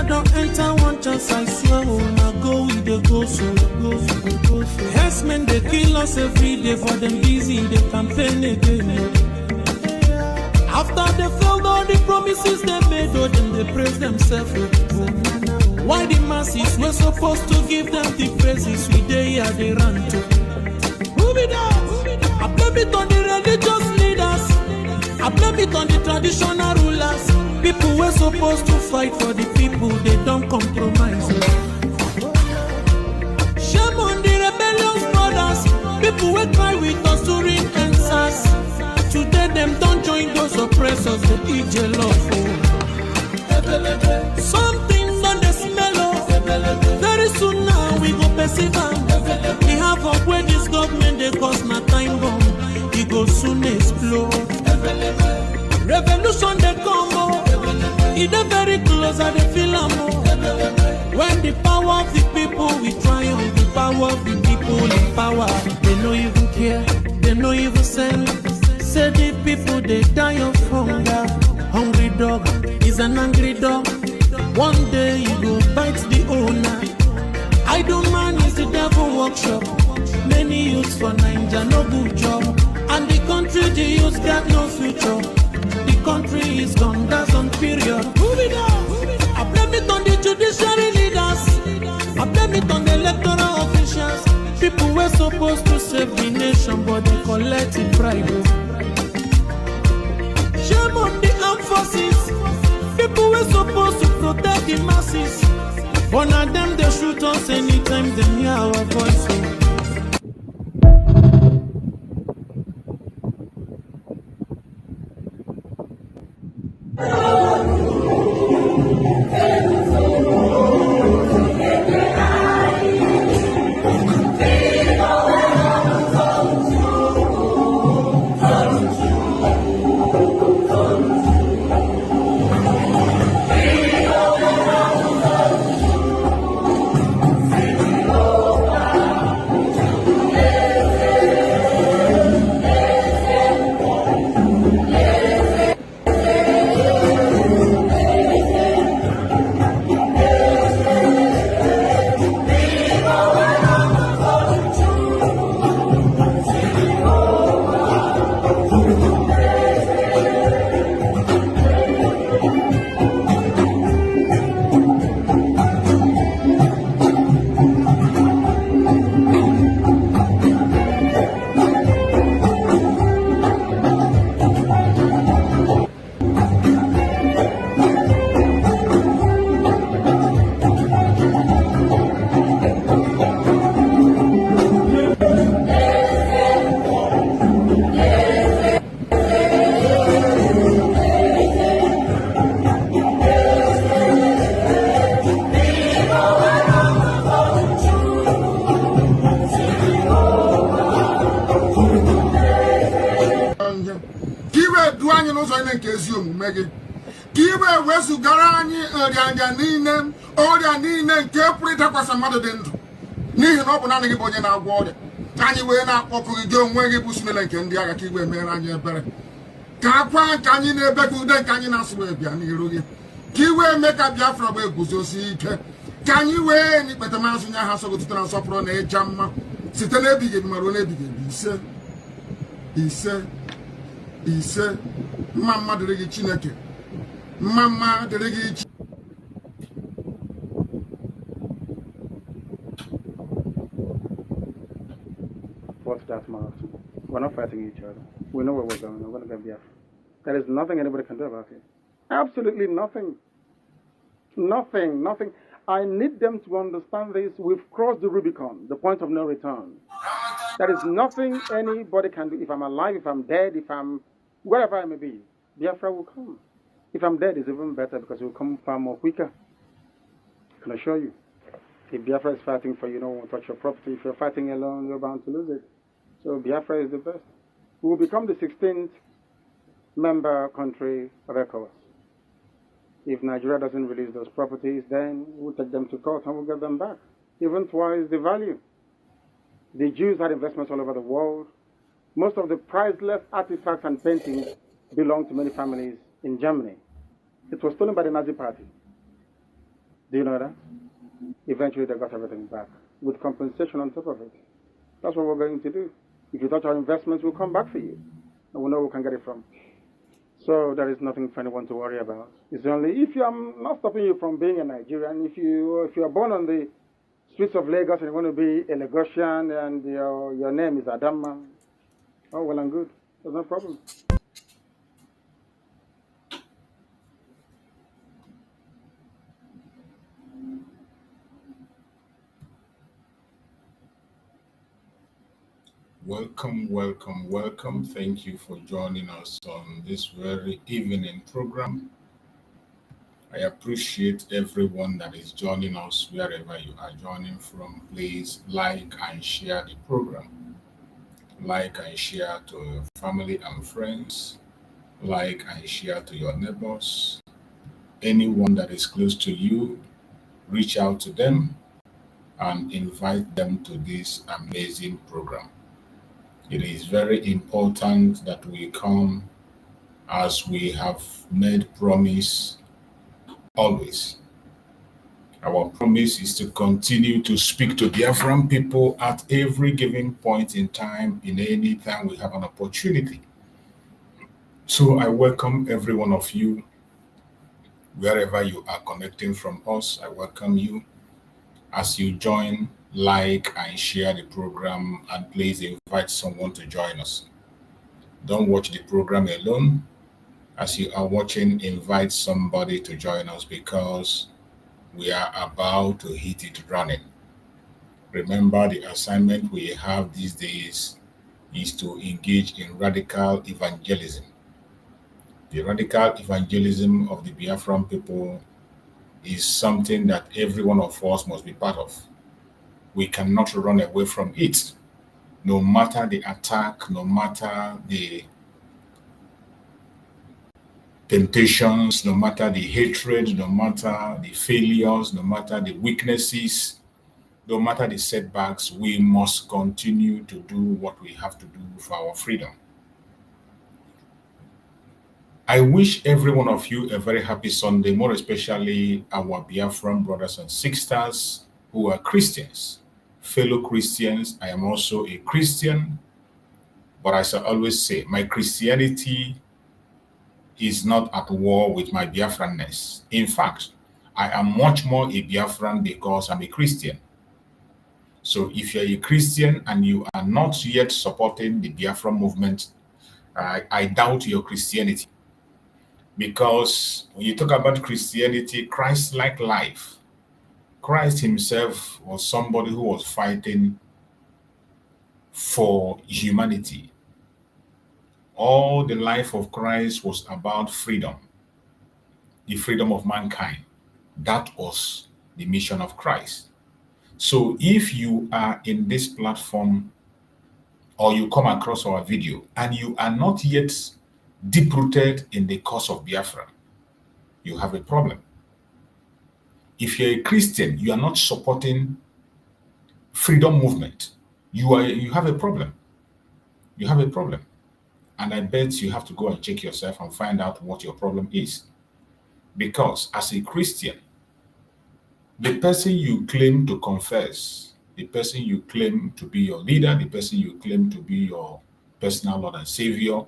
Nigeria don't enter one chance, I swear, oh, now go with the go so. Yes, men, they kill us every day for them busy, they campaign again. After they failed all the promises they made, oh, then they praise themselves. Why the masses were supposed to give them the praises we they here they run to? Move it out. I blame it on the religious leaders. I blame it on the traditional rulers. People were supposed to fight for the people, they don't compromise. Shame on the rebellious brothers. People will cry with us during answers. Today them don't join those oppressors, they eat love. Something on the smell of. Very soon now we go perceive them. We have up where this government they cause na time bomb. It go soon explode. Revolution they come up. It is very close and they feel more. When the power of the people we triumph, the power of the people in power. They no even care, they no even send. Say the people they die of hunger. Hungry dog is an angry dog. One day you go bite the owner. Idle man is the devil workshop. Many youths for Nigeria no good job. And the country the youths got no future. The country is gone, that's on period. Move it up. I blame it on the judiciary leaders. I blame it on the electoral officials. People were supposed to save the nation, but they collected bribe. Shame on the armed forces. People were supposed to protect the masses. But now them they shoot us anytime they hear our voice. Kiwe wesu garani orianga nine oria nine nke purita kwasa mmadụ dị ndụ n'ihi na ọ bụ naanị gị bụ onye na-agwọ ọrịa anyị wee na-akpọkụ gị onwe gị bụ smele nke ndị agha ka igwe mere anyị ebere ka akwa nke anyị na-ebe ka ude nke anyị na-asụ wee bịa n'iru gị ka iwe mee ka Biafra wee guzosi ike ka anyị wee n'ikpete mazụ nye ha sọgotụta na nsọpụrụ na ịja mma site n'ebighị ebi mara n'ebighị ebi ise mma mma dịrị gị Chineke mama dịrị. What's that, Martin? We're not fighting each other. We know where we're going. We're going to get Biafra. There is nothing anybody can do about it. Absolutely nothing. Nothing. I need them to understand this. We've crossed the Rubicon, the point of no return. There is nothing anybody can do. If I'm alive, if I'm dead, if I'm wherever I may be, Biafra will come. If I'm dead, it's even better because it will come far more quicker. I can assure you. If Biafra is fighting for you, don't want to touch your property. If you're fighting alone, you're bound to lose it. So Biafra is the best. We will become the 16th member country of ECOWAS. If Nigeria doesn't release those properties, then we'll take them to court and we'll get them back. Even twice the value. The Jews had investments all over the world. Most of the priceless artifacts and paintings belong to many families in Germany. It was stolen by the Nazi Party. Do you know that? Eventually, they got everything back with compensation on top of it. That's what we're going to do. If you touch our investments, we'll come back for you, and we'll know where we can get it from. So there is nothing for anyone to worry about. It's only if I'm not stopping you from being a Nigerian. If you are born on the streets of Lagos and you're going to be a Lagosian and your name is Adama, oh well and good. There's no problem. Welcome, welcome, welcome. Thank you for joining us on this very evening program. I appreciate everyone that is joining us wherever you are joining from. Please like and share the program. Like and share to your family and friends. Like and share to your neighbors. Anyone that is close to you, reach out to them and invite them to this amazing program. It is very important that we come as we have made promise always. Our promise is to continue to speak to Biafran people at every given point in time, in any time we have an opportunity. So I welcome every one of you, wherever you are connecting from us. I welcome you as you join, like and share the program, and please invite someone to join us. Don't watch the program alone. As you are watching, invite somebody to join us because we are about to hit it running. Remember, the assignment we have these days is to engage in radical evangelism. The radical evangelism of the Biafran people is something that every one of us must be part of. We cannot run away from it. No matter the attack, no matter the temptations, no matter the hatred, no matter the failures, no matter the weaknesses, no matter the setbacks, we must continue to do what we have to do for our freedom. I wish every one of you a very happy Sunday, more especially our Biafran brothers and sisters who are Christians. Fellow Christians, I am also a Christian, but as I always say, my Christianity is not at war with my Biafranness. In fact, I am much more a Biafran because I'm a Christian. So if you're a Christian and you are not yet supporting the Biafran movement, I doubt your Christianity. Because when you talk about Christianity, Christ-like life, Christ himself was somebody who was fighting for humanity. All the life of Christ was about freedom, the freedom of mankind. That was the mission of Christ. So if you are in this platform or you come across our video and you are not yet deep-rooted in the cause of Biafra, you have a problem. If you're a Christian, you are not supporting freedom movement, you have a problem. You have a problem. And I bet you have to go and check yourself and find out what your problem is. Because as a Christian, the person you claim to confess, the person you claim to be your leader, the person you claim to be your personal Lord and Savior,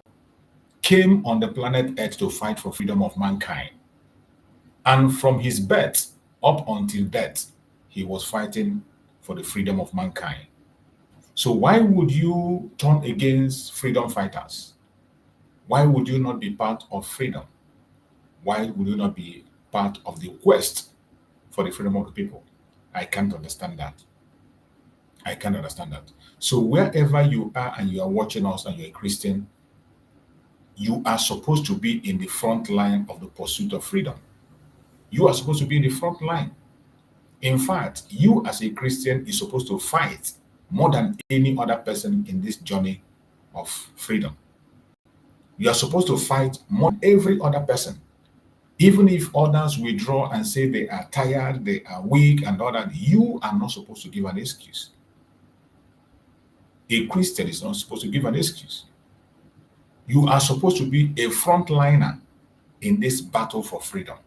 came on the planet Earth to fight for freedom of mankind. And from his birth up until death, he was fighting for the freedom of mankind. So why would you turn against freedom fighters? Why would you not be part of freedom? Why would you not be part of the quest for the freedom of the people? I can't understand that. I can't understand that. So wherever you are and you are watching us and you're a Christian, you are supposed to be in the front line of the pursuit of freedom. You are supposed to be in the front line. In fact, you as a Christian is supposed to fight more than any other person in this journey of freedom. You are supposed to fight more than every other person. Even if others withdraw and say they are tired, they are weak and all that, you are not supposed to give an excuse. A Christian is not supposed to give an excuse. You are supposed to be a frontliner in this battle for freedom.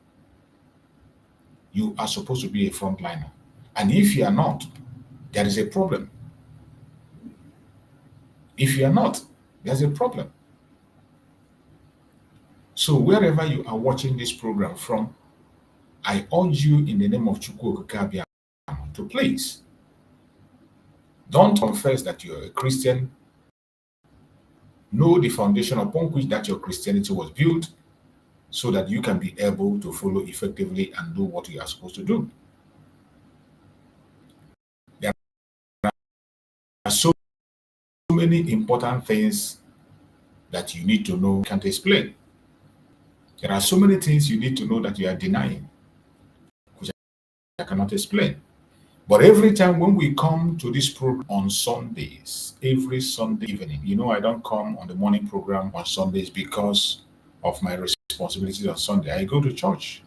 you are supposed to be a frontliner. And if you are not, there is a problem. If you are not, there's a problem. So wherever you are watching this program from, I urge you in the name of Chukwu Okike to please don't confess that you're a Christian. Know the foundation upon which that your Christianity was built so that you can be able to follow effectively and do what you are supposed to do. There are so many important things that you need to know, can't explain. There are so many things you need to know that you are denying, which I cannot explain. But every time when we come to this program on Sundays, every Sunday evening, you know, I don't come on the morning program on Sundays because of my responsibilities on Sunday. I go to church.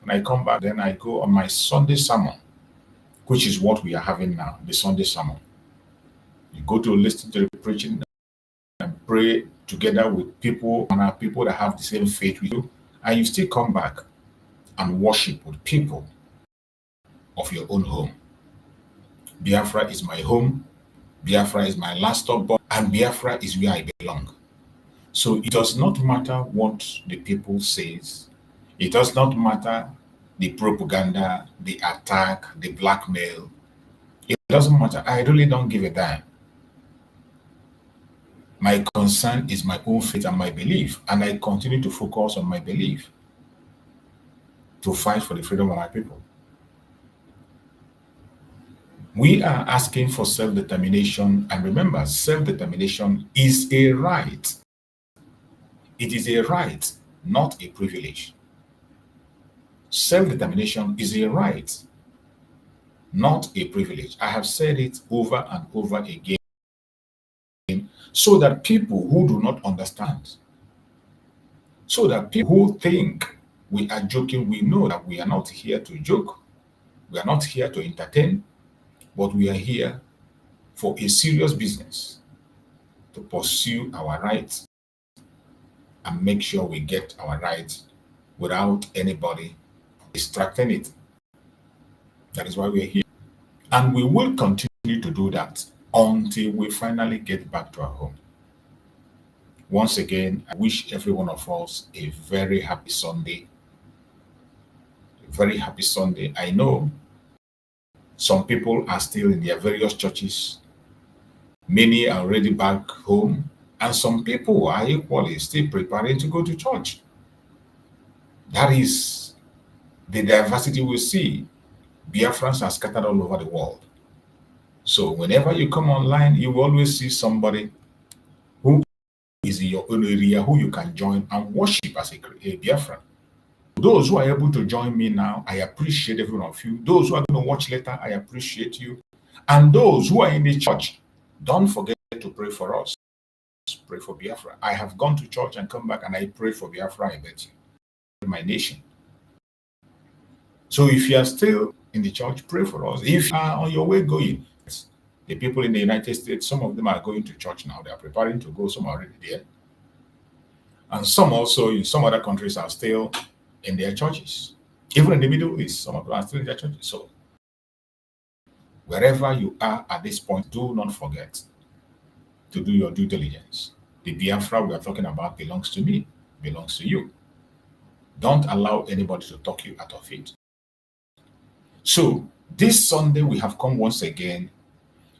When I come back, then I go on my Sunday sermon, which is what we are having now, the Sunday sermon. You go to listen to the preaching and pray together with people and people that have the same faith with you, and you still come back and worship with people of your own home. Biafra is my home, Biafra is my last stop, and Biafra is where I belong. So it does not matter what the people says. It does not matter the propaganda, the attack, the blackmail. It doesn't matter. I really don't give a damn. My concern is my own faith and my belief, and I continue to focus on my belief to fight for the freedom of my people. We are asking for self-determination, and remember, self-determination is a right. It is a right, not a privilege. Self-determination is a right, not a privilege. I have said it over and over again so that people who do not understand, so that people who think we are joking, we know that we are not here to joke, we are not here to entertain, but we are here for a serious business to pursue our rights and make sure we get our rights without anybody distracting it. That is why we are here. And we will continue to do that until we finally get back to our home. Once again, I wish every one of us a very happy Sunday. A very happy Sunday. I know some people are still in their various churches. Many are already back home. And some people are equally still preparing to go to church. That is the diversity we see. Biafrans are scattered all over the world. So whenever you come online, you will always see somebody who is in your own area who you can join and worship as a Biafran. Those who are able to join me now, I appreciate every one of you. Those who are going to watch later, I appreciate you. And those who are in the church, don't forget to pray for us. Pray for Biafra. I have gone to church and come back and I pray for Biafra, I bet you. My nation. So if you are still in the church, pray for us. If you are on your way going, the people in the United States, some of them are going to church now. They are preparing to go. Some are already there. And some also in some other countries are still in their churches. Even in the Middle East, some of them are still in their churches. So wherever you are at this point, do not forget to do your due diligence. The Biafra we are talking about belongs to me, belongs to you. Don't allow anybody to talk you out of it. So this Sunday we have come once again.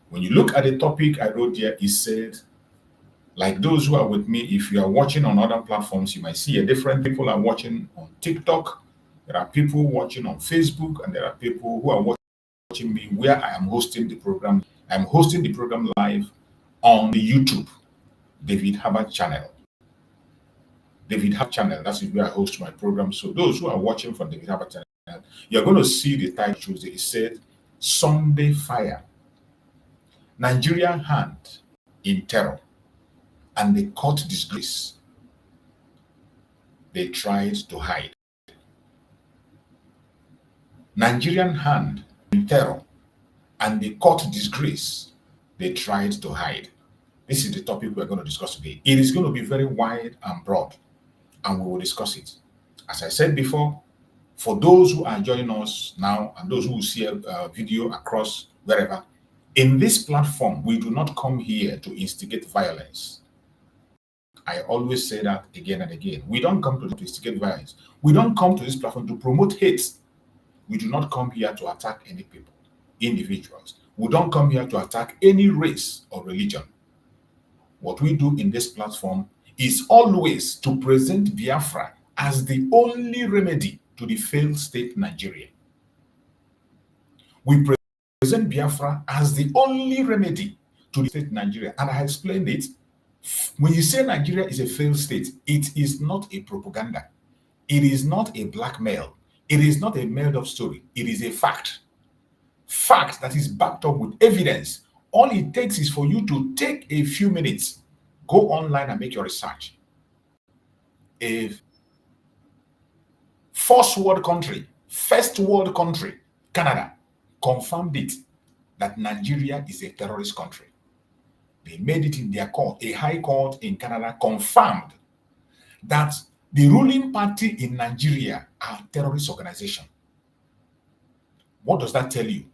When you look at the topic I wrote here, it said, like those who are with me, if you are watching on other platforms, you might see a different people are watching on TikTok. There are people watching on Facebook, and there are people who are watching me where I am hosting the program. I'm hosting the program live on the YouTube, David Herbert channel. David Herbert channel, that's where I host my program. So those who are watching from David Herbert channel, you're going to see the title. It said, Sunday Fire. Nigerian hand in terror and the court disgrace. They tried to hide. Nigerian hand in terror and the court disgrace. They tried to hide. This is the topic we're going to discuss today. It is going to be very wide and broad, and we will discuss it. As I said before, For those who are joining us now and those who will see a video across wherever, in this platform, we do not come here to instigate violence. I always say that again and again. We don't come to instigate violence. We don't come to this platform to promote hate. We do not come here to attack any people, individuals. We don't come here to attack any race or religion. What we do in this platform is always to present Biafra as the only remedy to the failed state Nigeria. We present Biafra as the only remedy to the state Nigeria. And I explained it. When you say Nigeria is a failed state, it is not a propaganda. It is not a blackmail. It is not a made-up story. It is a fact. Fact that is backed up with evidence. All it takes is for you to take a few minutes, go online and make your research. A first world country, Canada, confirmed it that Nigeria is a terrorist country. They made it in their court. A high court in Canada confirmed that the ruling party in Nigeria are a terrorist organization. What does that tell you?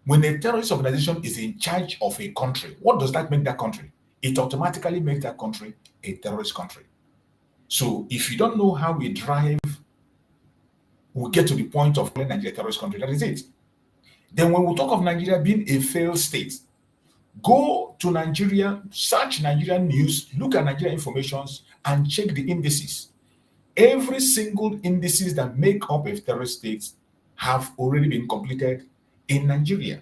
When a terrorist organization is in charge of a country, what does that make that country? It automatically makes that country a terrorist country. So if you don't know how we get to the point of calling Nigeria a terrorist country, that is it. Then when we talk of Nigeria being a failed state, go to Nigeria, search Nigerian news, look at Nigerian informations, and check the indices. Every single indices that make up a terrorist state have already been completed in Nigeria.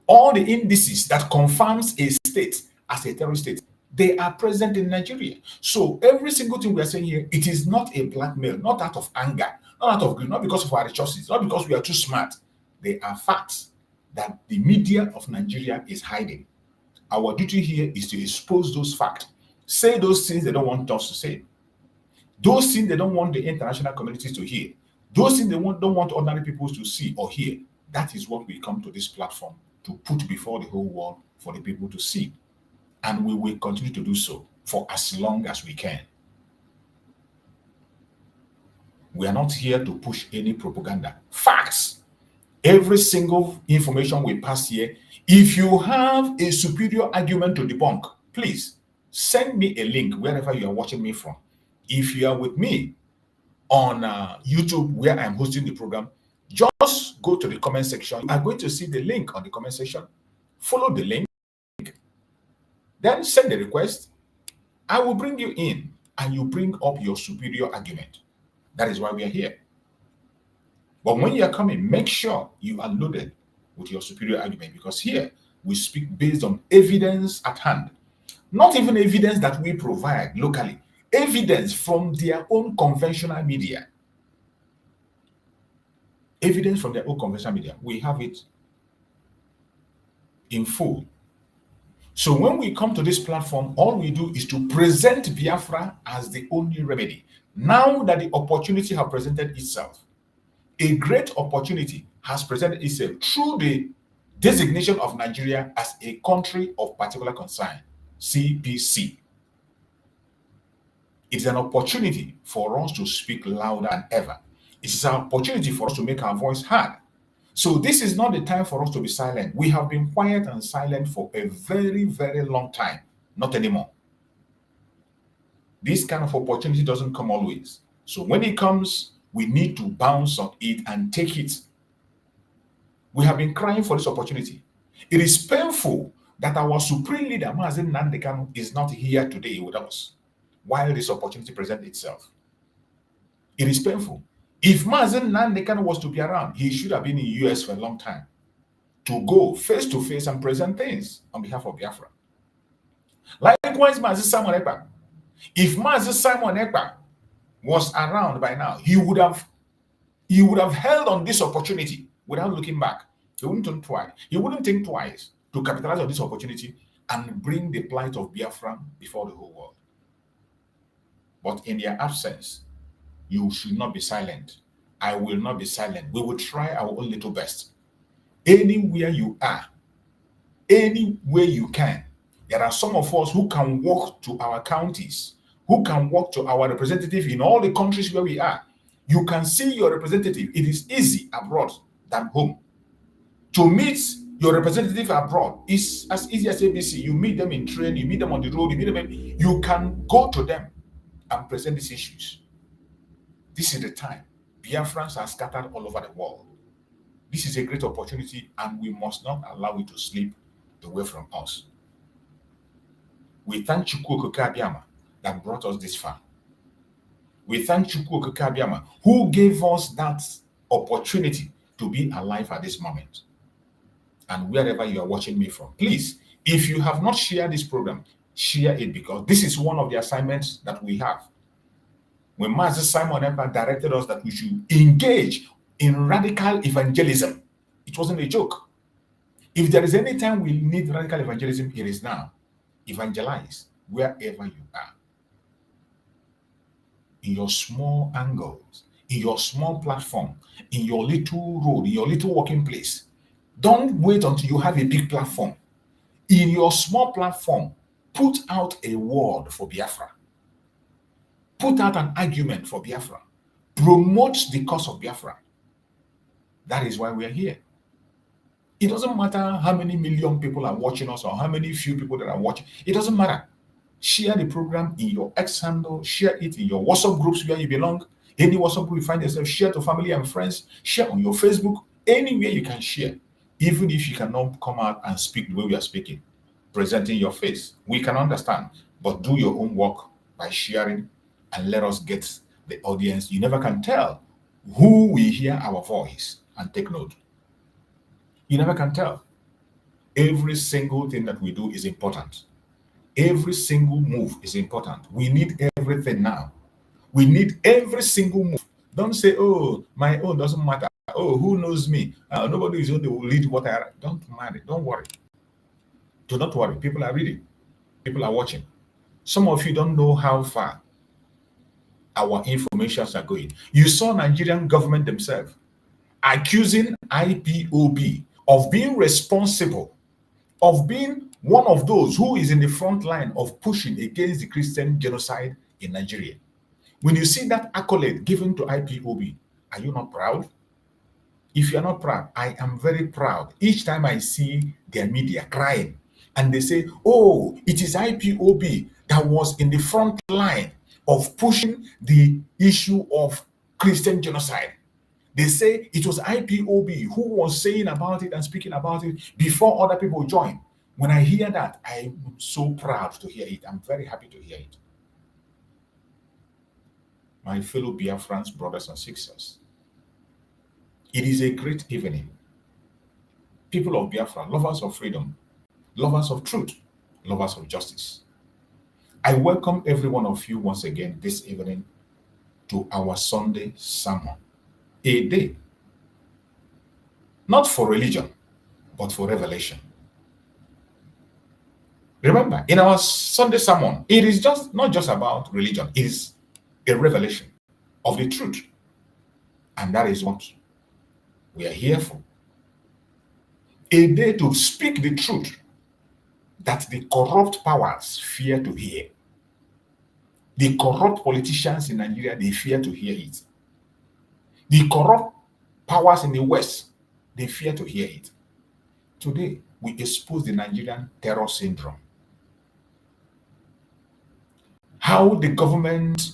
All the indices that confirms a state as a terrorist state, they are present in Nigeria. So every single thing we are saying here, it is not a blackmail, not out of anger, not out of greed, not because of our resources, not because we are too smart. They are facts that the media of Nigeria is hiding. Our duty here is to expose those facts, say those things they don't want us to say, those things they don't want the international communities to hear, those things they don't want ordinary people to see or hear. That is what we come to this platform to put before the whole world for the people to see. And we will continue to do so for as long as we can. We are not here to push any propaganda. Facts. Every single information we pass here, if you have a superior argument to debunk, please send me a link wherever you are watching me from. If you are with me on YouTube where I'm hosting the program, just go to the comment section. You are going to see the link on the comment section. Follow the link. Then send the request. I will bring you in and you bring up your superior argument. That is why we are here. But when you are coming, make sure you are loaded with your superior argument, because here we speak based on evidence at hand. Not even evidence that we provide locally. Evidence from their own conventional media. Evidence from their own conventional media. We have it in full. So when we come to this platform, all we do is to present Biafra as the only remedy. Now that the opportunity has presented itself, a great opportunity has presented itself through the designation of Nigeria as a country of particular concern, CPC. It's an opportunity for us to speak louder than ever. It is an opportunity for us to make our voice heard. So this is not the time for us to be silent. We have been quiet and silent for a very, very long time. Not anymore. This kind of opportunity doesn't come always. So when it comes, we need to bounce on it and take it. We have been crying for this opportunity. It is painful that our supreme leader, Mazi Nnamdi Kanu, is not here today with us while this opportunity presents itself. It is painful. If Mazi Nnamdi Kanu was to be around, he should have been in the US for a long time to go face to face and present things on behalf of Biafra. Likewise, Mazi Simon Ekpa. If Mazi Simon Ekpa was around by now, he would have held on this opportunity without looking back. He wouldn't think twice. He wouldn't think twice to capitalize on this opportunity and bring the plight of Biafra before the whole world. But in their absence, you should not be silent. I will not be silent. We will try our own little best. Anywhere you are, anywhere you can, there are some of us who can walk to our counties, who can walk to our representative in all the countries where we are. You can see your representative. It is easy abroad than home. To meet your representative abroad is as easy as ABC. You meet them in train, you meet them on the road, you can go to them and present these issues. This is the time. Biafrans are scattered all over the world. This is a great opportunity, and we must not allow it to slip away from us. We thank Chukwu Okike Abiyama that brought us this far. We thank Chukwu Okike Abiyama who gave us that opportunity to be alive at this moment. And wherever you are watching me from, please, if you have not shared this program, share it, because this is one of the assignments that we have. When Mazi Simon Ekpa directed us that we should engage in radical evangelism, it wasn't a joke. If there is any time we need radical evangelism, it is now. Evangelize wherever you are. In your small angles, in your small platform, in your little road, in your little working place. Don't wait until you have a big platform. In your small platform, put out a word for Biafra. Put out an argument for Biafra. Promote the cause of Biafra. That is why we are here. It doesn't matter how many million people are watching us or how many few people that are watching. It doesn't matter. Share the program in your X handle. Share it in your WhatsApp groups where you belong. Any WhatsApp group you find yourself, share to family and friends. Share on your Facebook. Anywhere you can share. Even if you cannot come out and speak the way we are speaking, presenting your face, we can understand. But do your own work by sharing and let us get the audience. You never can tell who will hear our voice and take note. You never can tell. Every single thing that we do is important. Every single move is important. We need everything now. We need every single move. Don't say, oh, my own doesn't matter. Oh, who knows me? Nobody is going to lead what I... Don't mind. Don't worry. Do not worry. People are reading. People are watching. Some of you don't know how far our informations are going. You saw Nigerian government themselves accusing IPOB of being responsible, of being one of those who is in the front line of pushing against the Christian genocide in Nigeria. When you see that accolade given to IPOB, are you not proud? If you're not proud, I am very proud. Each time I see their media crying and they say, oh, it is IPOB that was in the front line of pushing the issue of Christian genocide. They say it was IPOB who was saying about it and speaking about it before other people joined. When I hear that, I'm so proud to hear it. I'm very happy to hear it. My fellow Biafrans, brothers and sisters, it is a great evening. People of Biafra, lovers of freedom, lovers of truth, lovers of justice. I welcome every one of you once again this evening to our Sunday sermon. A day, not for religion, but for revelation. Remember, in our Sunday sermon, it is not just about religion, it is a revelation of the truth. And that is what we are here for. A day to speak the truth that the corrupt powers fear to hear. The corrupt politicians in Nigeria, they fear to hear it. The corrupt powers in the West, they fear to hear it. Today, we expose the Nigerian terror syndrome. How the government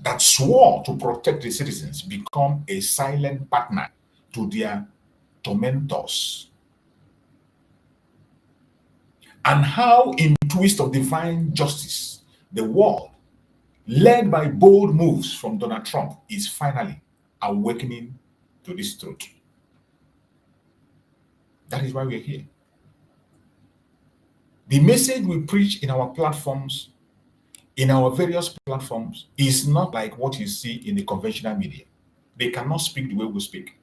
that swore to protect the citizens become a silent partner to their tormentors. And how in twist of divine justice, the world, led by bold moves from Donald Trump, is finally awakening to this truth. That is why we're here. The message we preach in our platforms, in our various platforms, is not like what you see in the conventional media. They cannot speak the way we speak.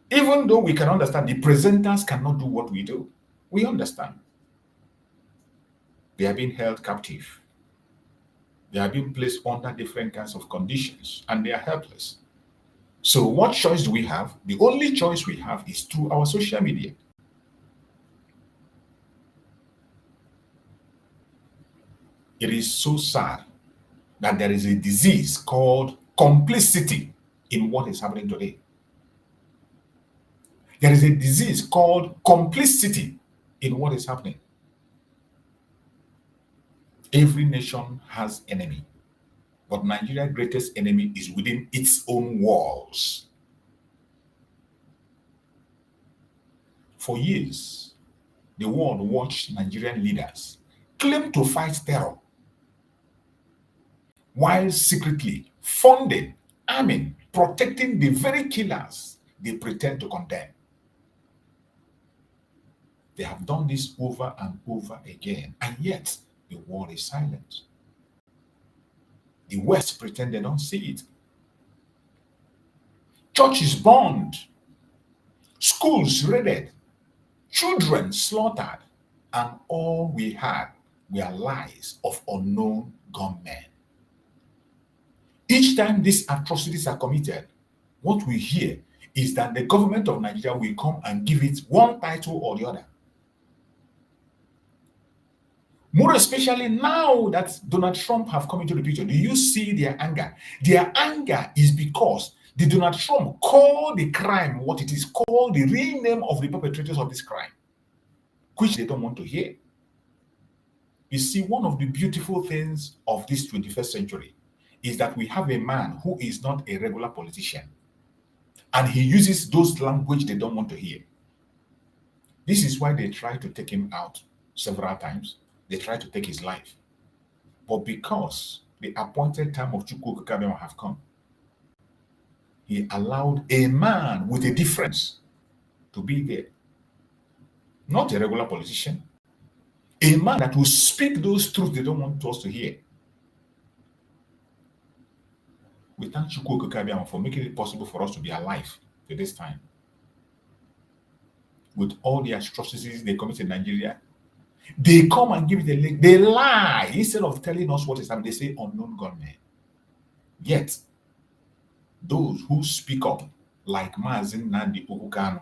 Even though we can understand, the presenters cannot do what we do. We understand. They are being held captive. They are being placed under different kinds of conditions, and they are helpless. So what choice do we have? The only choice we have is through our social media. It is so sad that there is a disease called complicity in what is happening today. There is a disease called complicity in what is happening. Every nation has enemy, but Nigeria's greatest enemy is within its own walls. For years, the world watched Nigerian leaders claim to fight terror while secretly funding, arming, protecting the very killers they pretend to condemn. They have done this over and over again, and yet the world is silent. The West pretend they don't see it. Churches burned, schools raided, children slaughtered, and all we had were lies of unknown gunmen. Each time these atrocities are committed, what we hear is that the government of Nigeria will come and give it one title or the other. More especially now that Donald Trump have come into the picture, do you see their anger? Their anger is because the Donald Trump called the crime what it is, called the real name of the perpetrators of this crime, which they don't want to hear. You see, one of the beautiful things of this 21st century is that we have a man who is not a regular politician, and he uses those language they don't want to hear. This is why they try to take him out several times. They try to take his life. But because the appointed time of Chukwu Okikabiyama have come, he allowed a man with a difference to be there. Not a regular politician. A man that will speak those truths they don't want us to hear. We thank Chukwu Okikabiyama for making it possible for us to be alive to this time. With all the atrocities they commit in Nigeria, they come and give it a link. They lie. Instead of telling us what is happening, they say unknown gunmen. Yet, those who speak up, like Mazi Nnamdi Kanu,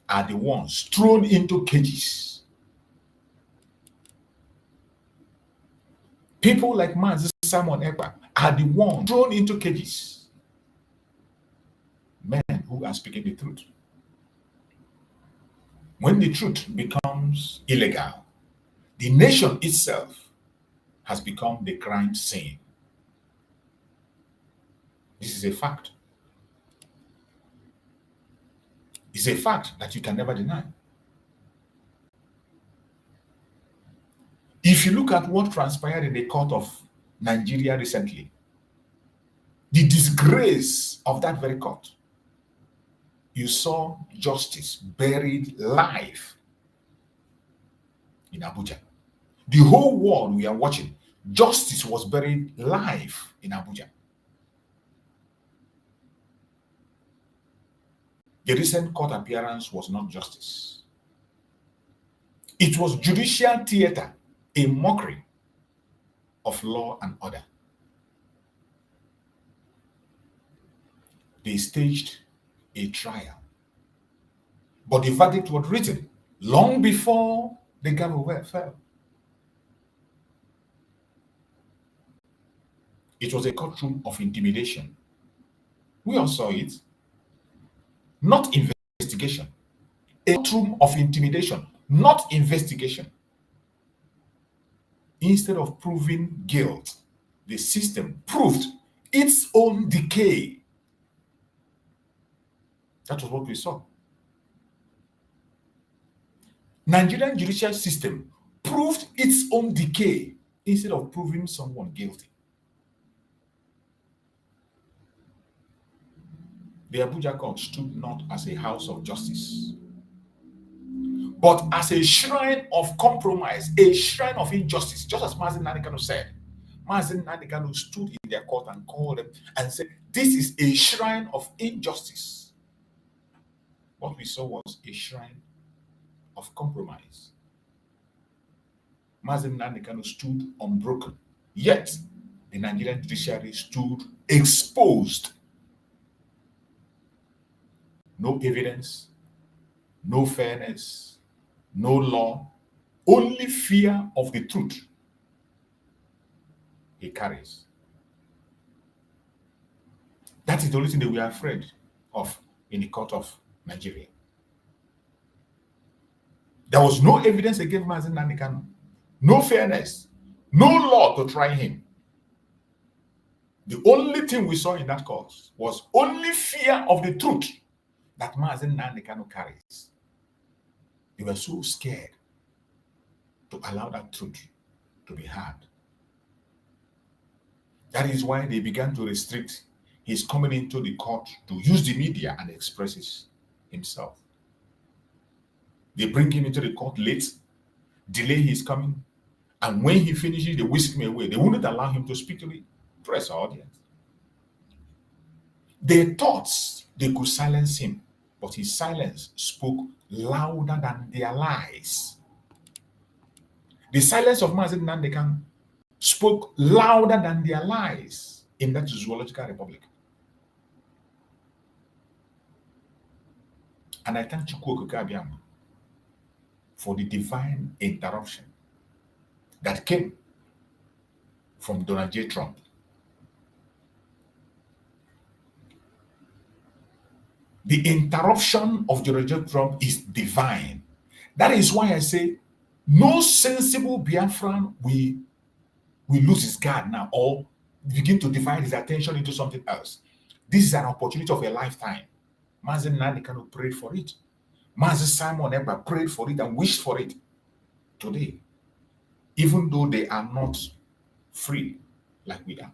are the ones thrown into cages. People like Mazi Simon Ekpa are the ones thrown into cages. Men who are speaking the truth. When the truth becomes illegal, the nation itself has become the crime scene. This is a fact. It's a fact that you can never deny. If you look at what transpired in the court of Nigeria recently, the disgrace of that very court, you saw justice buried live in Abuja. The whole world we are watching, justice was buried live in Abuja. The recent court appearance was not justice. It was judicial theater, a mockery of law and order. They staged a trial, but the verdict was written long before the gavel fell. It was a courtroom of intimidation. We all saw it. Not investigation. A courtroom of intimidation, not investigation. Instead of proving guilt, the system proved its own decay. That was what we saw. Nigerian judicial system proved its own decay instead of proving someone guilty. The Abuja court stood not as a house of justice, but as a shrine of compromise, a shrine of injustice, just as Mazi Nnamdi Kanu said. Mazi Nnamdi Kanu stood in their court and called them and said, this is a shrine of injustice. What we saw was a shrine of compromise. Mazi Nnamdi Kanu stood unbroken, yet the Nigerian judiciary stood exposed. No evidence, no fairness, no law, only fear of the truth he carries. That is the only thing that we are afraid of in the court of Nigeria. There was no evidence against Mazi Nnamdi Kanu, no fairness, no law to try him. The only thing we saw in that court was only fear of the truth that Mazi Nnamdi Kanu carries. They were so scared to allow that truth to be heard. That is why they began to restrict his coming into the court to use the media and express himself. They bring him into the court late, delay his coming, and when he finishes, they whisk him away. They wouldn't allow him to speak to the press or audience. They thought they could silence him, but his silence spoke louder than their lies. The silence of Mazi Nnamdi Kanu spoke louder than their lies in that zoological republic. And I thank Chukwu Okike Abiama for the divine interruption that came from Donald J. Trump. The interruption of Donald J. Trump is divine. That is why I say no sensible Biafran will lose his guard now or begin to divide his attention into something else. This is an opportunity of a lifetime. Mazi Nnamdi Kanu prayed for it. Mazi Simon Ekpa prayed for it and wished for it. Today, even though they are not free like we are,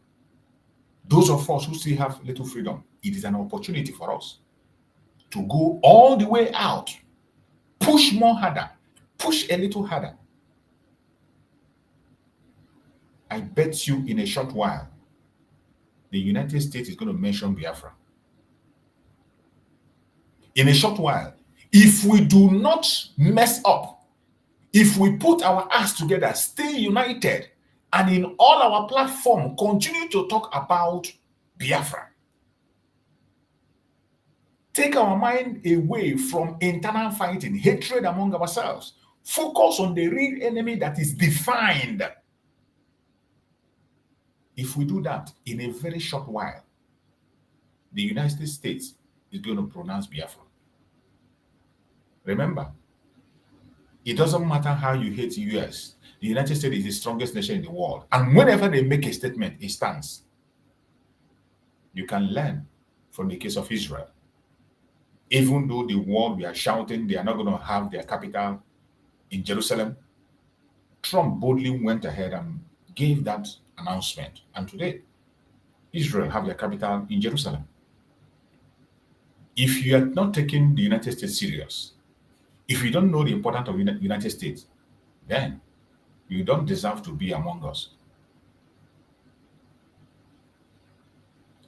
those of us who still have little freedom, it is an opportunity for us to go all the way out, push more harder, push a little harder. I bet you in a short while, the United States is going to mention Biafra. In a short while, if we do not mess up, if we put our acts together, stay united, and in all our platform, continue to talk about Biafra, take our mind away from internal fighting, hatred among ourselves, focus on the real enemy that is defined. If we do that, in a very short while, the United States is going to pronounce Biafra. Remember, it doesn't matter how you hate the US, the United States is the strongest nation in the world. And whenever they make a statement, it stands. You can learn from the case of Israel. Even though the world we are shouting they are not going to have their capital in Jerusalem, Trump boldly went ahead and gave that announcement. And today, Israel have their capital in Jerusalem. If you are not taking the United States serious, if you don't know the importance of the United States, then you don't deserve to be among us.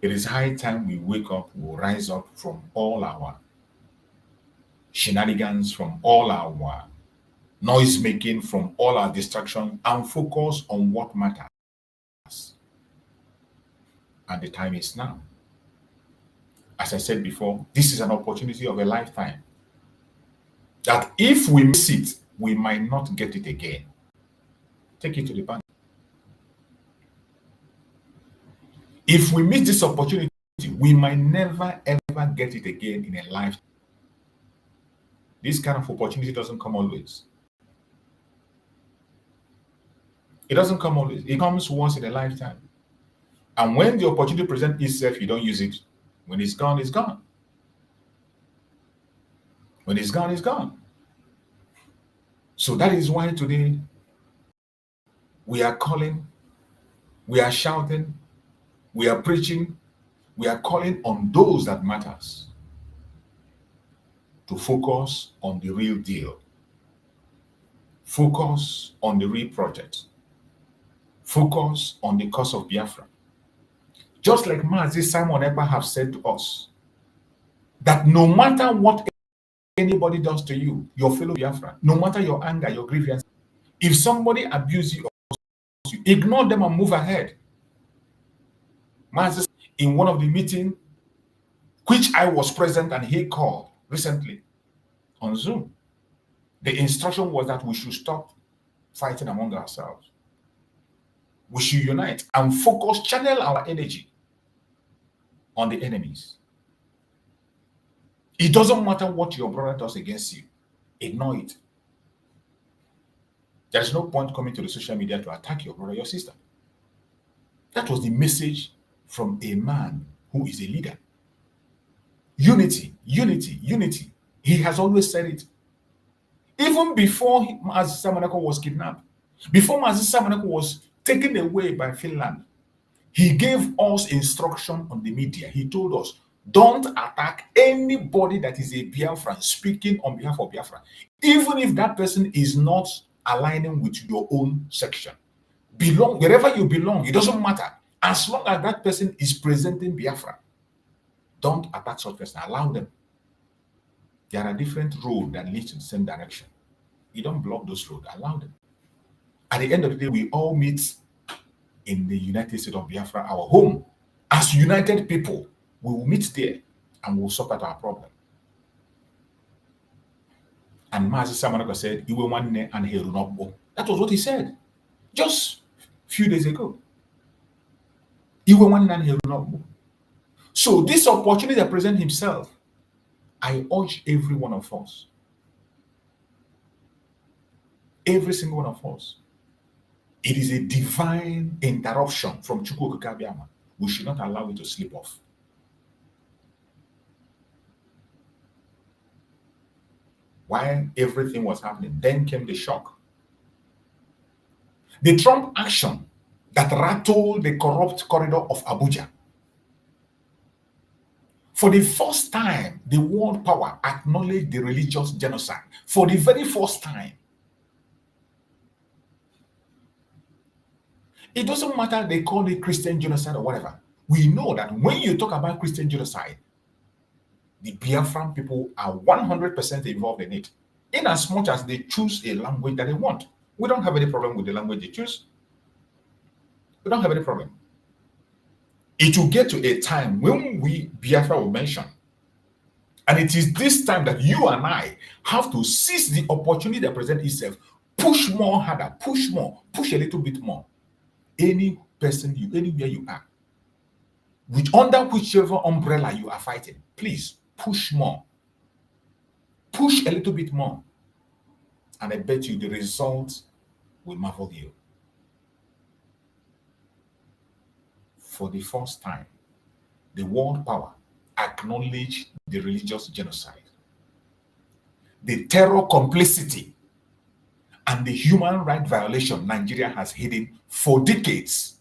It is high time we wake up, we rise up from all our shenanigans, from all our noise making, from all our distraction, and focus on what matters. And the time is now. As I said before, this is an opportunity of a lifetime. That if we miss it, we might not get it again. Take it to the bank. If we miss this opportunity, we might never ever get it again in a lifetime. This kind of opportunity doesn't come always. It doesn't come always. It comes once in a lifetime. And when the opportunity presents itself, you don't use it. When it's gone, it's gone. When it's gone, it's gone. So that is why today we are calling, we are shouting, we are preaching, we are calling on those that matters to focus on the real deal. Focus on the real project. Focus on the cause of Biafra. Just like Mazi Simon Ekpa have said to us, that no matter what anybody does to you, your fellow Biafra, no matter your anger, your grievance, if somebody abuses you, ignore them and move ahead. Mazi, in one of the meetings, which I was present and he called recently on Zoom, the instruction was that we should stop fighting among ourselves. We should unite and focus, channel our energy on the enemies. It doesn't matter what your brother does against you. Ignore it. There's no point coming to the social media to attack your brother, your sister. That was the message from a man who is a leader. Unity, unity, unity. He has always said it. Even before Mazi Nnamdi was kidnapped, before Mazi Nnamdi was taken away by Finland, he gave us instruction on the media. He told us, don't attack anybody that is a Biafran speaking on behalf of Biafra, even if that person is not aligning with your own section. Belong wherever you belong, it doesn't matter. As long as that person is presenting Biafra, don't attack such person. Allow them. There are different roads that lead to the same direction. You don't block those roads. Allow them. At the end of the day, we all meet in the United States of Biafra, our home. As united people, we will meet there and we'll sort out our problem. And Mazi Nnamdi said, "Iwe nwanne and heru n'okpo." That was what he said just a few days ago. Iwe nwanne and heru n'okpo. So this opportunity that presents himself, I urge every one of us, every single one of us, it is a divine interruption from Chukwu Okike Abiama. We should not allow it to slip off. While everything was happening, then came the shock. The Trump action that rattled the corrupt corridor of Abuja. For the first time, the world power acknowledged the religious genocide. For the very first time. It doesn't matter they call it Christian genocide or whatever. We know that when you talk about Christian genocide, the Biafran people are 100% involved in it. In as much as they choose a language that they want. We don't have any problem with the language they choose. We don't have any problem. It will get to a time when Biafra will mention. And it is this time that you and I have to seize the opportunity that presents itself. Push more harder, push more, push a little bit more. Any person, anywhere you are, under whichever umbrella you are fighting, please push more. Push a little bit more. And I bet you the results will marvel you. For the first time, the world power acknowledged the religious genocide, the terror complicity, and the human rights violation Nigeria has hidden for decades.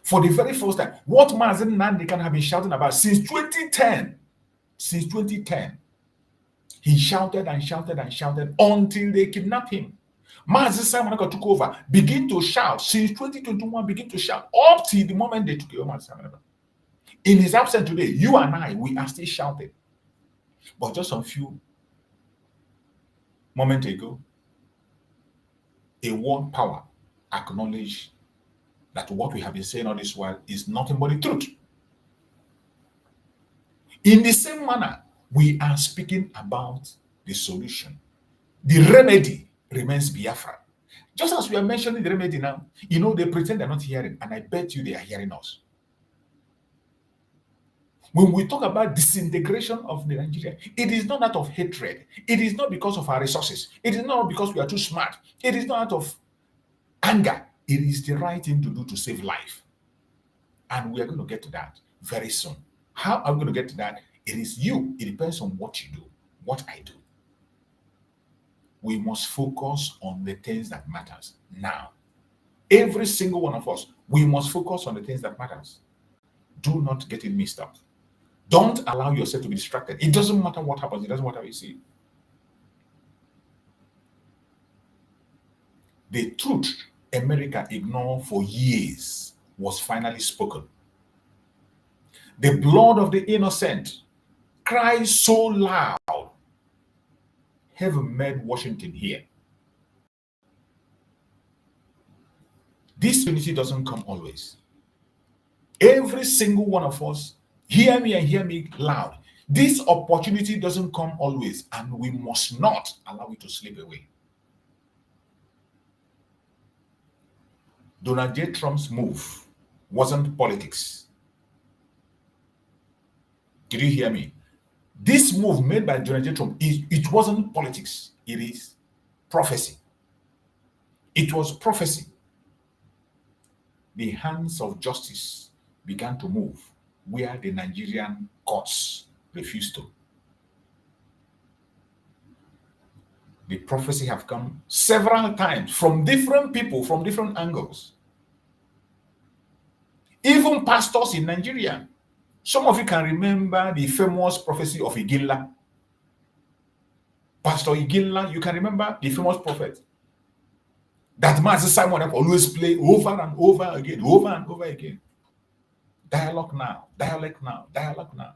For the very first time, what Mazi Nnamdi Kanu have been shouting about since 2010. Since 2010. He shouted and shouted and shouted until they kidnapped him. Mazi Nnamdi took over, begin to shout since 2021, begin to shout up till the moment they took over Mazi Nnamdi. In his absence today, you and I, we are still shouting. But just a few moments ago, a world power acknowledged that what we have been saying all this while is nothing but the truth. In the same manner, we are speaking about the solution. The remedy remains Biafra. Just as we are mentioning the remedy now, they pretend they're not hearing, and I bet you they are hearing us. When we talk about disintegration of Nigeria, it is not out of hatred. It is not because of our resources. It is not because we are too smart. It is not out of anger. It is the right thing to do to save life. And we are going to get to that very soon. How are we going to get to that? It is you. It depends on what you do, what I do. We must focus on the things that matters now. Every single one of us, we must focus on the things that matters. Do not get it mixed up. Don't allow yourself to be distracted. It doesn't matter what happens. It doesn't matter what you see. The truth America ignored for years was finally spoken. The blood of the innocent cries so loud. Heaven made Washington hear. This unity doesn't come always. Every single one of us, hear me and hear me loud. This opportunity doesn't come always, and we must not allow it to slip away. Donald J. Trump's move wasn't politics. Did you hear me? This move made by Donald J. Trump, it wasn't politics. It is prophecy. It was prophecy. The hands of justice began to move where the Nigerian courts refused to. The prophecy have come several times from different people, from different angles. Even pastors in Nigeria. Some of you can remember the famous prophecy of Iginla. Pastor Iginla, you can remember the famous prophet that Mazi Simon always play over and over again, over and over again. Dialogue now, dialogue now, dialogue now.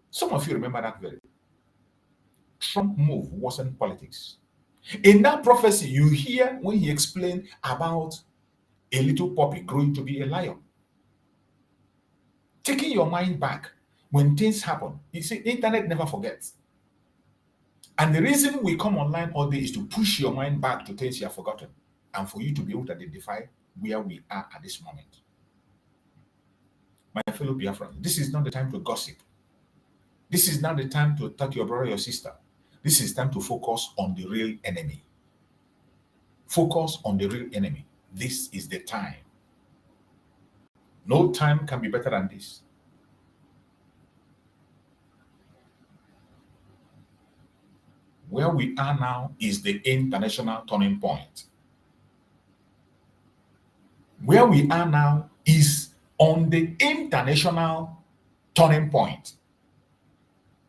Some of you remember that very. Trump move wasn't politics. In that prophecy, you hear when he explained about a little puppy growing to be a lion. Taking your mind back when things happen. You see, internet never forgets. And the reason we come online all day is to push your mind back to things you have forgotten and for you to be able to identify where we are at this moment. My fellow Biafran, this is not the time to gossip. This is not the time to attack your brother or your sister. This is time to focus on the real enemy. Focus on the real enemy. This is the time. No time can be better than this. Where we are now is the international turning point. Where we are now is on the international turning point.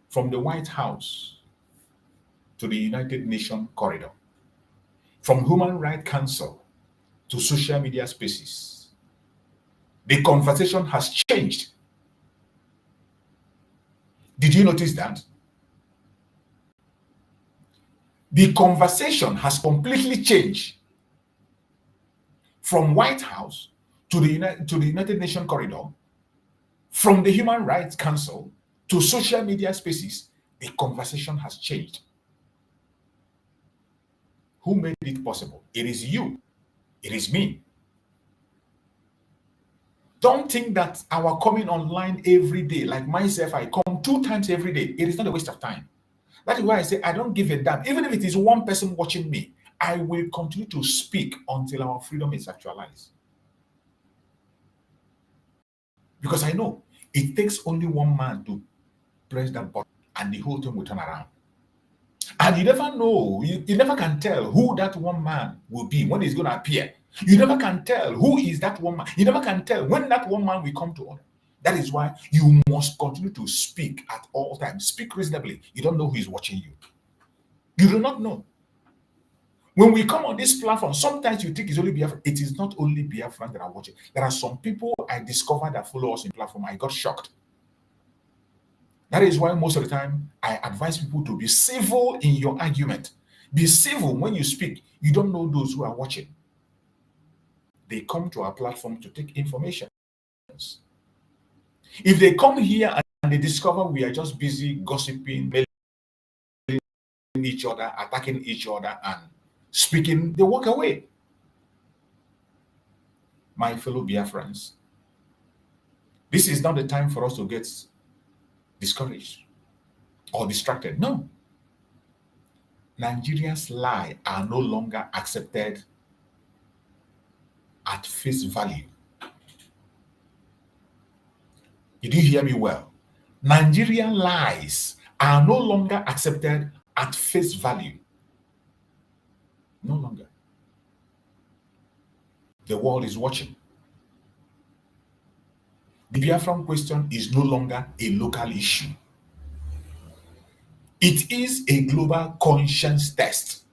From the White House to the United Nations corridor. From Human Rights Council to social media spaces. The conversation has changed. Did you notice that? The conversation has completely changed from White House to the United Nations corridor, from the Human Rights Council to social media spaces. The conversation has changed. Who made it possible? It is you. It is me. Don't think that our coming online every day, like myself, I come 2 times every day. It is not a waste of time. That is why I say I don't give a damn. Even if it is one person watching me, I will continue to speak until our freedom is actualized. Because I know it takes only one man to press that button and the whole thing will turn around. And you never know, you never can tell who that one man will be, when he's going to appear. You never can tell who is that one man. You never can tell when that one man will come to order. That is why you must continue to speak at all times. Speak reasonably. You don't know who is watching you. You do not know. When we come on this platform, sometimes you think it's only Biafran. It is not only Biafran that are watching. There are some people I discovered that follow us in platform. I got shocked. That is why most of the time I advise people to be civil in your argument. Be civil when you speak. You don't know those who are watching. They come to our platform to take information. If they come here and they discover we are just busy gossiping, mailing each other, attacking each other, and speaking, they walk away. My fellow Biafrans, this is not the time for us to get discouraged or distracted. No. Nigeria's lies are no longer accepted at face value. Did you hear me well? Nigerian lies are no longer accepted at face value. No longer. The world is watching. The Biafran question is no longer a local issue. It is a global conscience test.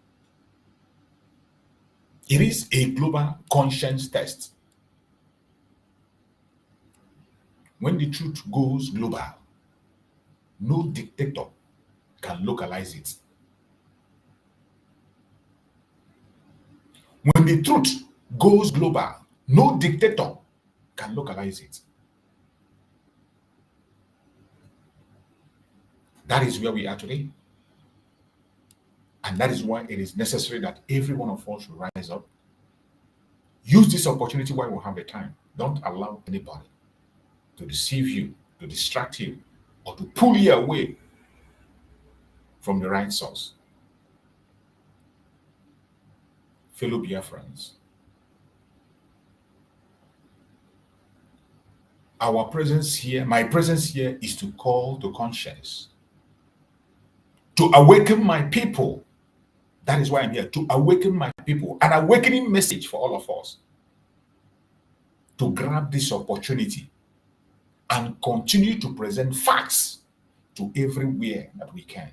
It is a global conscience test. When the truth goes global, no dictator can localize it. When the truth goes global, no dictator can localize it. That is where we are today. And that is why it is necessary that every one of us should rise up. Use this opportunity while we have the time. Don't allow anybody to deceive you, to distract you, or to pull you away from the right source. Fellow Biafrans, our presence here, my presence here, is to call to conscience, to awaken my people. That is why I'm here, to awaken my people, an awakening message for all of us, to grab this opportunity and continue to present facts to everywhere that we can.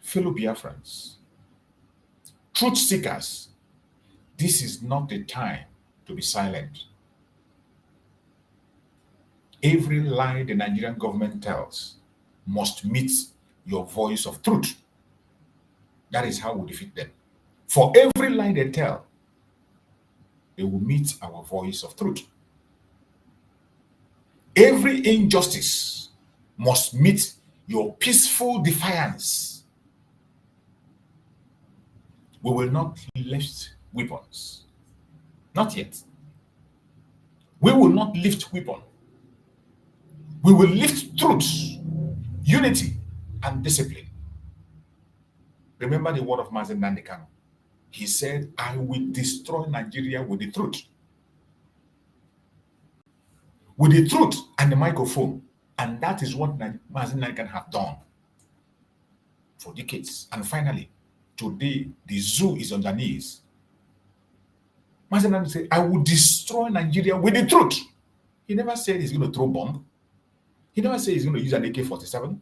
Fellow Biafrans, truth seekers, this is not the time to be silent. Every lie the Nigerian government tells must meet your voice of truth. That is how we defeat them. For every lie they tell, they will meet our voice of truth. Every injustice must meet your peaceful defiance. We will not lift weapons. Not yet. We will not lift weapons. We will lift truth, unity, and discipline. Remember the word of Mazi Nnamdi Kanu. He said, I will destroy Nigeria with the truth. With the truth and the microphone. And that is what Mazi Nnamdi Kanu have done for decades. And finally, today, the zoo is on their knees. Mazi Nnamdi said, I will destroy Nigeria with the truth. He never said he's going to throw bomb. He never said he's going to use an AK-47.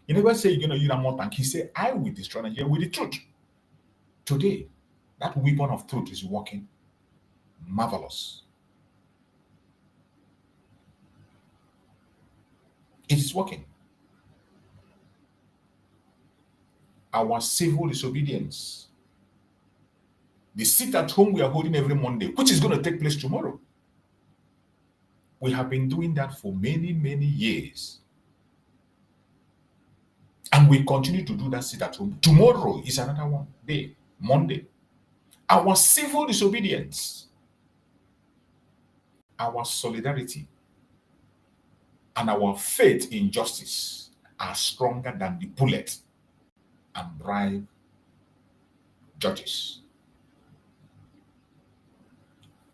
He never said he's going to use a more tank. He said, I will destroy Nigeria with the truth. Today, that weapon of truth is working marvelous. It is working. Our civil disobedience, the sit at home we are holding every Monday, which is going to take place tomorrow. We have been doing that for many, many years. And we continue to do that sit at home. Tomorrow is another one day, Monday. Our civil disobedience, our solidarity, and our faith in justice are stronger than the bullet and bribe judges.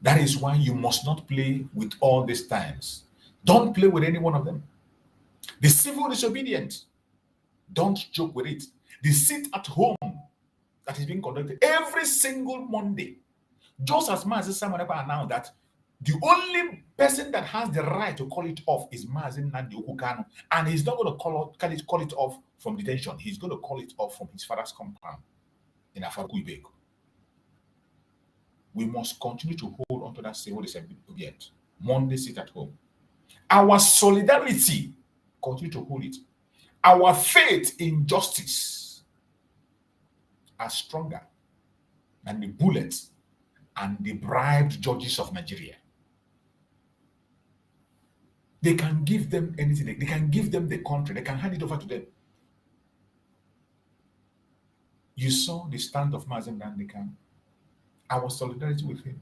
That is why you must not play with all these times. Don't play with any one of them. The civil disobedience, don't joke with it. The sit at home that is being conducted every single Monday. Just as Mazi Nnamdi announced that the only person that has the right to call it off is Mazi Nnamdi Kanu, and he's not going to call it off from detention. He's going to call it off from his father's compound in Afaku. We must continue to hold on to that civil disobedience. Monday sit at home. Our solidarity, continue to hold it. Our faith in justice are stronger than the bullets and the bribed judges of Nigeria. They can give them anything. They can give them the country. They can hand it over to them. You saw the stand of Mazi Nnamdi Kanu. Our solidarity with him.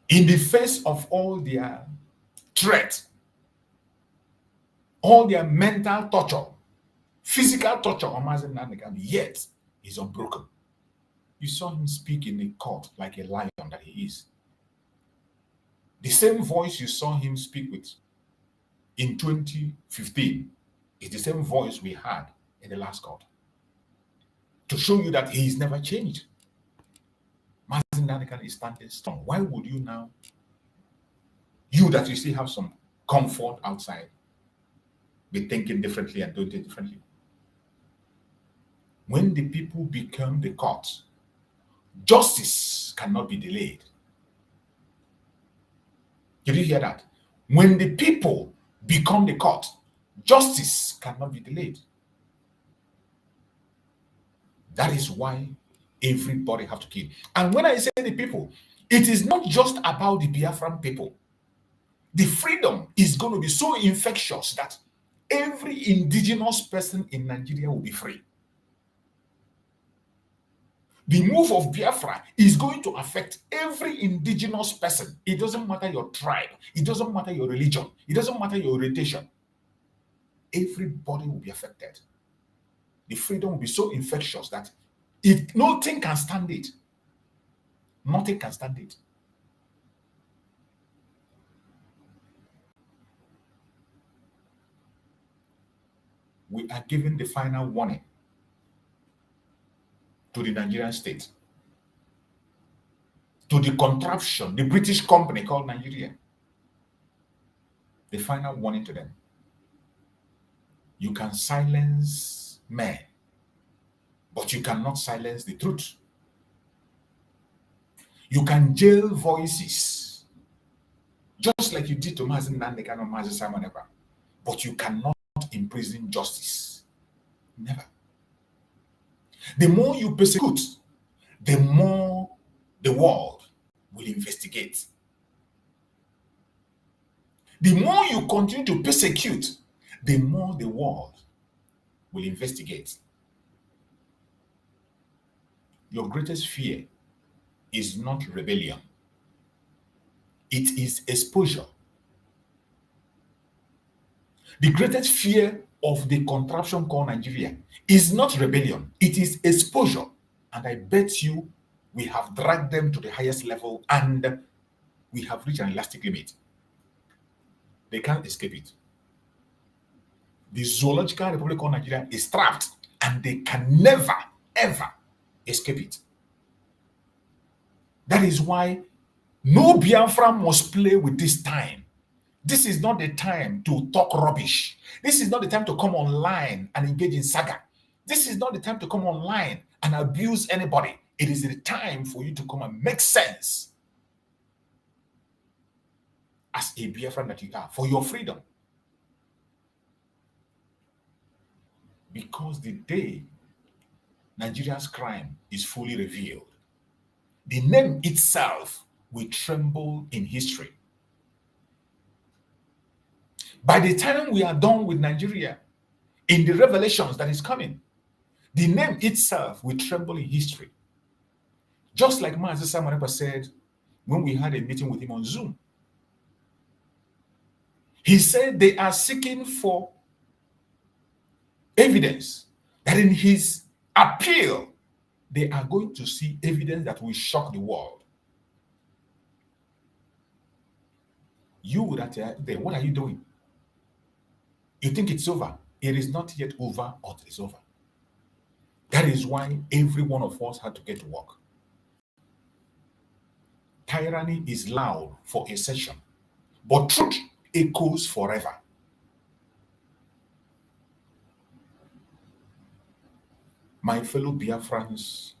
In the face of all their threat, all their mental torture, physical torture on Mazi Nnamdi Kanu, yet he's unbroken. You saw him speak in the court like a lion that he is. The same voice you saw him speak with in 2015 is the same voice we had in the last court. To show you that he's never changed. Mazi Nnamdi Kanu is standing strong. Why would you now, you that you still have some comfort outside, be thinking differently and doing it differently? When the people become the court, justice cannot be delayed. Did you hear that? When the people become the court, justice cannot be delayed. That is why everybody have to kill. And when I say the people, it is not just about the Biafran people. The freedom is going to be so infectious that every indigenous person in Nigeria will be free. The move of Biafra is going to affect every indigenous person. It doesn't matter your tribe. It doesn't matter your religion. It doesn't matter your orientation. Everybody will be affected. The freedom will be so infectious that nothing can stand it. Nothing can stand it. We are giving the final warning to the Nigerian state, to the contraption, the British company called Nigeria. The final warning to them. You can silence men, but you cannot silence the truth. You can jail voices, just like you did to Mazi Nnamdi Kanu, Mazi, but you cannot imprison justice. Never. The more you persecute, the more the world will investigate. The more you continue to persecute, the more the world will investigate. Your greatest fear is not rebellion. It is exposure. The greatest fear of the contraption called Nigeria is not rebellion. It is exposure. And I bet you we have dragged them to the highest level and we have reached an elastic limit. They can't escape it. The zoological republic called Nigeria is trapped and they can never, ever escape it. That is why no Biafran must play with this time. This is not the time to talk rubbish. This is not the time to come online and engage in saga. This is not the time to come online and abuse anybody. It is the time for you to come and make sense as a Biafran that you are, for your freedom. Because the day Nigeria's crime is fully revealed, the name itself will tremble in history. By the time we are done with Nigeria, in the revelations that is coming, the name itself will tremble in history. Just like Mazi Nnamdi said when we had a meeting with him on Zoom. He said they are seeking for evidence that in his appeal, they are going to see evidence that will shock the world. You that are there, what are you doing? You think it's over? It is not yet over or it is over. That is why every one of us had to get to work. Tyranny is loud for a session, but truth echoes forever. My fellow Biafrans,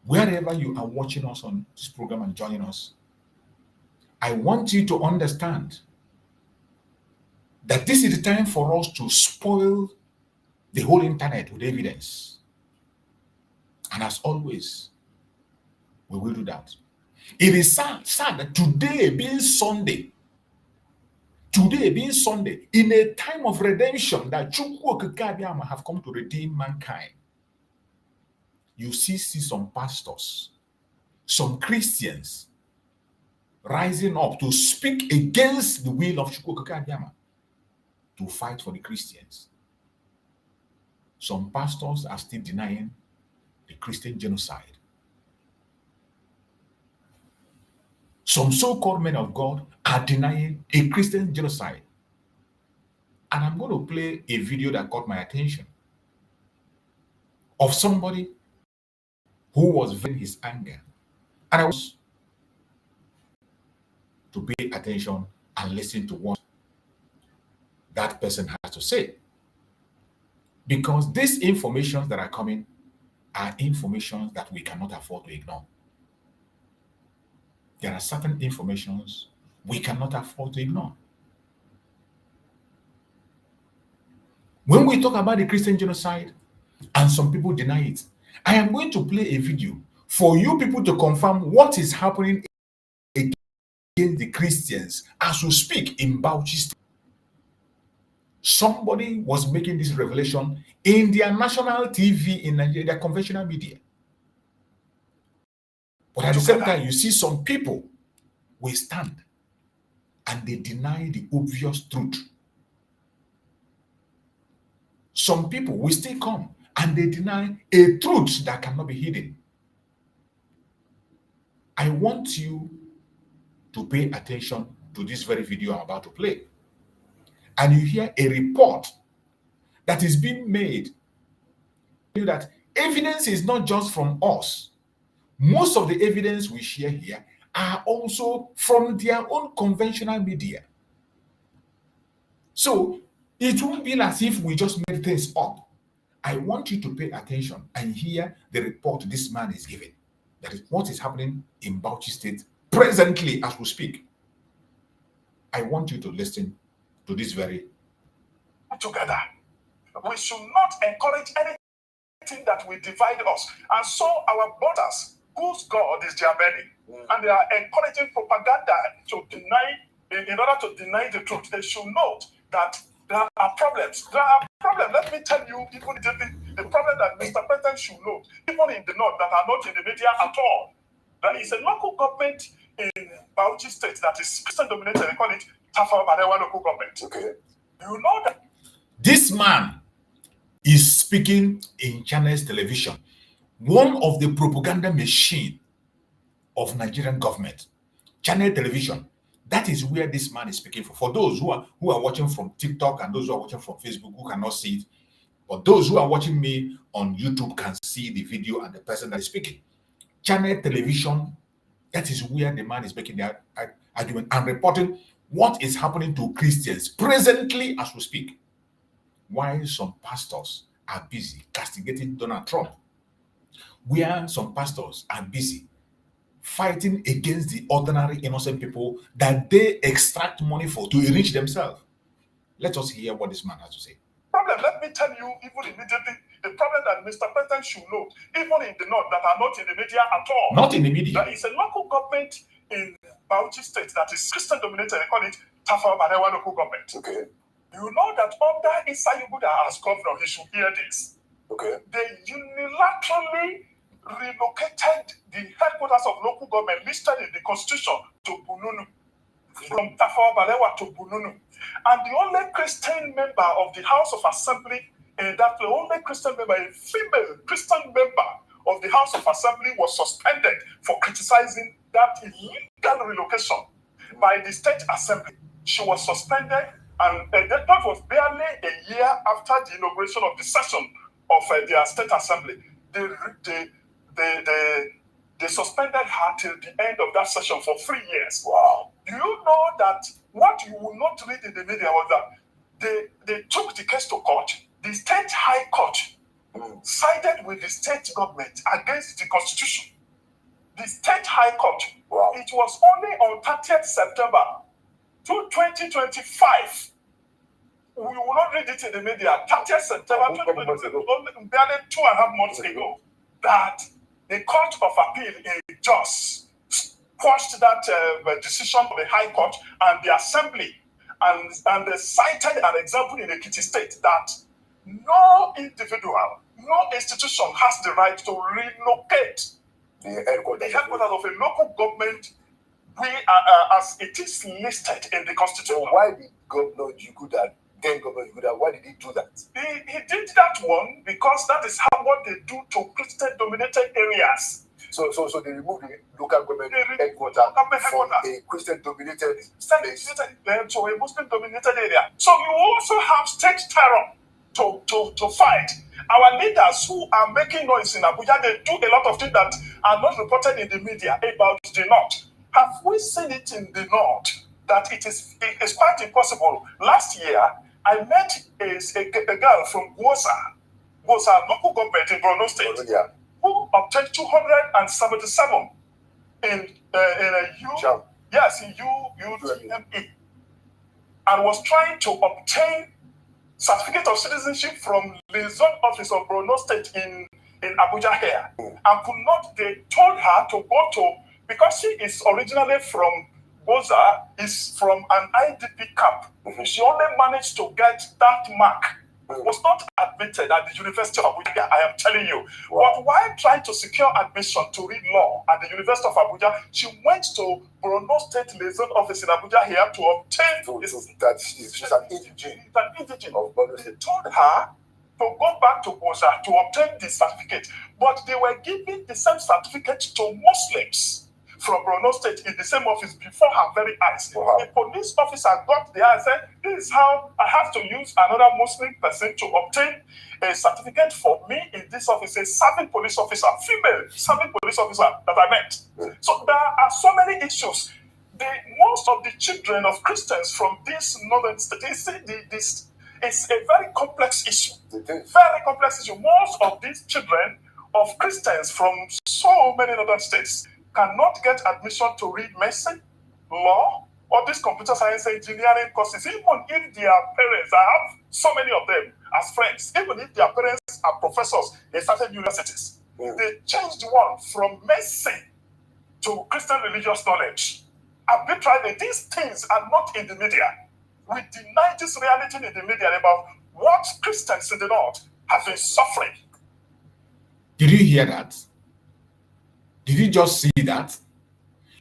wherever you are watching us on this program and joining us, I want you to understand that this is the time for us to spoil the whole internet with evidence. And as always, we will do that. It is sad that today being Sunday, in a time of redemption that Chukwu Okike Abiyama have come to redeem mankind, you see some pastors, some Christians rising up to speak against the will of Chukwu Okike Abiyama, to fight for the Christians. Some pastors are still denying the Christian genocide. Some so-called men of God are denying a Christian genocide. And I'm going to play a video that caught my attention of somebody who was venting his anger. And I was to pay attention and listen to what that person has to say. Because these informations that are coming are informations that we cannot afford to ignore. There are certain informations we cannot afford to ignore. When we talk about the Christian genocide, and some people deny it, I am going to play a video for you people to confirm what is happening against the Christians as we speak in Bauchi State. Somebody was making this revelation in their national TV in Nigeria, their conventional media. But at the same time, you see some people will stand and they deny the obvious truth. Some people will still come and they deny a truth that cannot be hidden. I want you to pay attention to this very video I'm about to play. And you hear a report that is being made that evidence is not just from us. Most of the evidence we share here are also from their own conventional media. So it won't be as if we just made things up. I want you to pay attention and hear the report this man is giving. That is what is happening in Bauchi State presently as we speak. I want you to listen to this very together. We should not encourage anything that will divide us. And so our brothers, whose God is their belly, and they are encouraging propaganda to deny, in order to deny the truth, they should note that there are problems. There are problems. Let me tell you, even the problem that Mr. President should note, even in the north that are not in the media at all. There is a local government in Bauchi State that is Christian dominated. They call it Tafawa Balewa local government. Okay. You know that this man is speaking in Channels Television, one of the propaganda machine of Nigerian government. Channel Television. That is where this man is speaking from. For those who are watching from TikTok and those who are watching from Facebook who cannot see it, but those who are watching me on YouTube can see the video and the person that is speaking. Channel Television, that is where the man is making the argument and reporting what is happening to Christians presently as we speak. While some pastors are busy castigating Donald Trump, where some pastors are busy fighting against the ordinary innocent people that they extract money for to enrich themselves. Let us hear what this man has to say. Problem, let me tell you, even immediately, the problem that Mr. President should note, even in the north that are not in the media at all. Not in the media. There is a local government in Bauchi State that is Christian dominated. They call it Tafawa Balewa local government. Okay. You know that under Issa Yuguda as governor, he should hear this. Okay. They unilaterally relocated the headquarters of local government listed in the constitution to Bununu, from Tafawa Balewa to Bununu. And the only Christian member of the House of Assembly, the only Christian member, a female Christian member of the House of Assembly was suspended for criticizing that illegal relocation by the State Assembly. She was suspended, and that was barely a year after the inauguration of the session of their State Assembly. They suspended her till the end of that session for 3 years. Wow. Do you know that what you will not read in the media was that they took the case to court. The State High Court sided with the state government against the Constitution. The State High Court. Wow. It was only on 30th September 2025. We will not read it in the media. 30th September 2025, barely 2.5 months ago, that the Court of Appeal in Jos quashed that decision of the High Court and the Assembly, and they cited an example in Ekiti State that no individual, no institution has the right to relocate the headquarters of a local government as it is listed in the Constitution. So why did Governor Yuguda, then Governor Yuguda, why did he do that? He did that one because that is what they do to Christian-dominated areas. So they removed the local government headquarters from a Christian-dominated place to a Muslim-dominated area. So you also have state terror to fight. Our leaders who are making noise in Abuja, they do a lot of things that are not reported in the media about the North. Have we seen it in the North that it is quite impossible? Last year, I met a girl from Gwosa local government in Borno State, who obtained 277 in UTME, and was trying to obtain certificate of citizenship from the zone office of Borno State in Abuja here, and could not. They told her to go to, because she is originally from Gwosa, is from an IDP camp. She only managed to get that mark was not admitted at the University of Abuja, I am telling you. But while trying to secure admission to read law at the University of Abuja, she went to Borno State Liaison Office in Abuja here to obtain that she's an indigene. Of Borno State. They told her to go back to Bosa to obtain the certificate, but they were giving the same certificate to Muslims from Borno State in the same office before her very eyes. Wow. The police officer got there and said, "This is how I have to use another Muslim person to obtain a certificate for me in this office." A serving police officer, female serving police officer that I met. So there are so many issues. Most of the children of Christians from this northern state, this is a very complex issue. Very complex issue. Most of these children of Christians from so many northern states cannot get admission to read medicine, law, or these computer science engineering courses, even if their parents, I have so many of them as friends, even if their parents are professors in certain universities, they changed one from medicine to Christian religious knowledge. Arbitrarily, these things are not in the media. We deny this reality in the media about what Christians in the North have been suffering. Did you hear that? Did you just see that?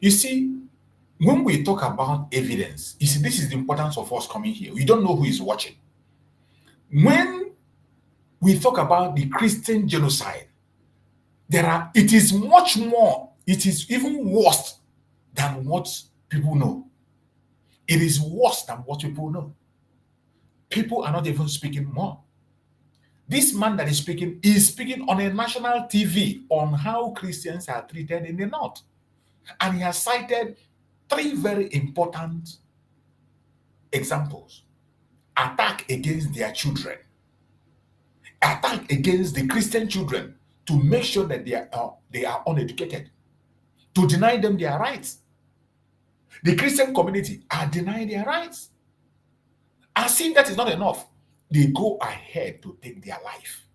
You see, when we talk about evidence, you see, this is the importance of us coming here. We don't know who is watching. When we talk about the Christian genocide, it is much more, it is even worse than what people know. It is worse than what people know. People are not even speaking more. This man that is speaking on a national TV on how Christians are treated in the North. And he has cited 3 very important examples. Attack against their children. Attack against the Christian children to make sure that they are uneducated. To deny them their rights. The Christian community are denying their rights. As if that is not enough, they go ahead to take their life.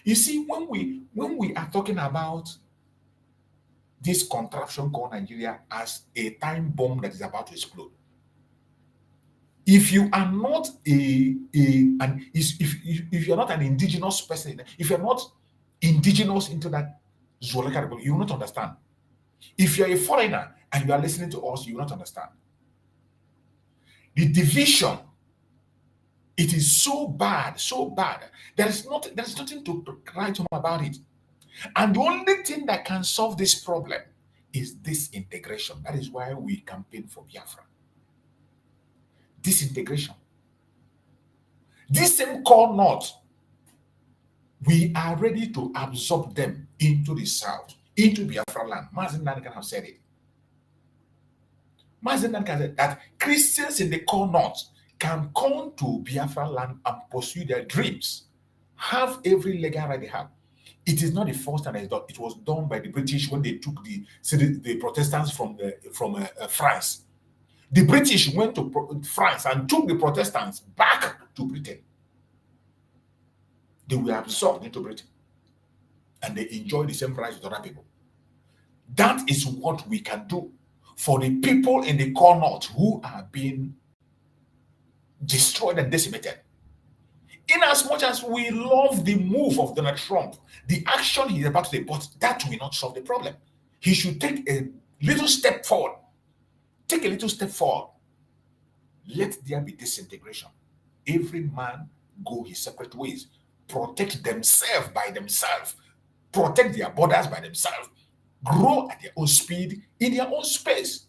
You see, when we are talking about this contraption called Nigeria as a time bomb that is about to explode, if you are not if you're not an indigenous person, if you're not indigenous into that zoological republic, you will not understand. If you're a foreigner and you are listening to us, you will not understand. The division, it is so bad, so bad. There is nothing to write home about it. And the only thing that can solve this problem is disintegration. That is why we campaign for Biafran. Disintegration. This same core North, we are ready to absorb them into the South, into Biafran land. Mazi Nnamdi Kanu have said it. Mazi Nnamdi Kanu said that Christians in the core North can come to Biafran land and pursue their dreams, have every legal right they have. It is not the first time it's done. It was done by the British when they took the Protestants from France. The British went to France and took the Protestants back to Britain. They were absorbed into Britain. And they enjoy the same rights with other people. That is what we can do for the people in the core North who are being destroyed and decimated. In as much as we love the move of Donald Trump, the action he's about to take, but that will not solve the problem. He should take a little step forward. Take a little step forward. Let there be disintegration. Every man go his separate ways. Protect themselves by themselves. Protect their borders by themselves. Grow at their own speed in their own space.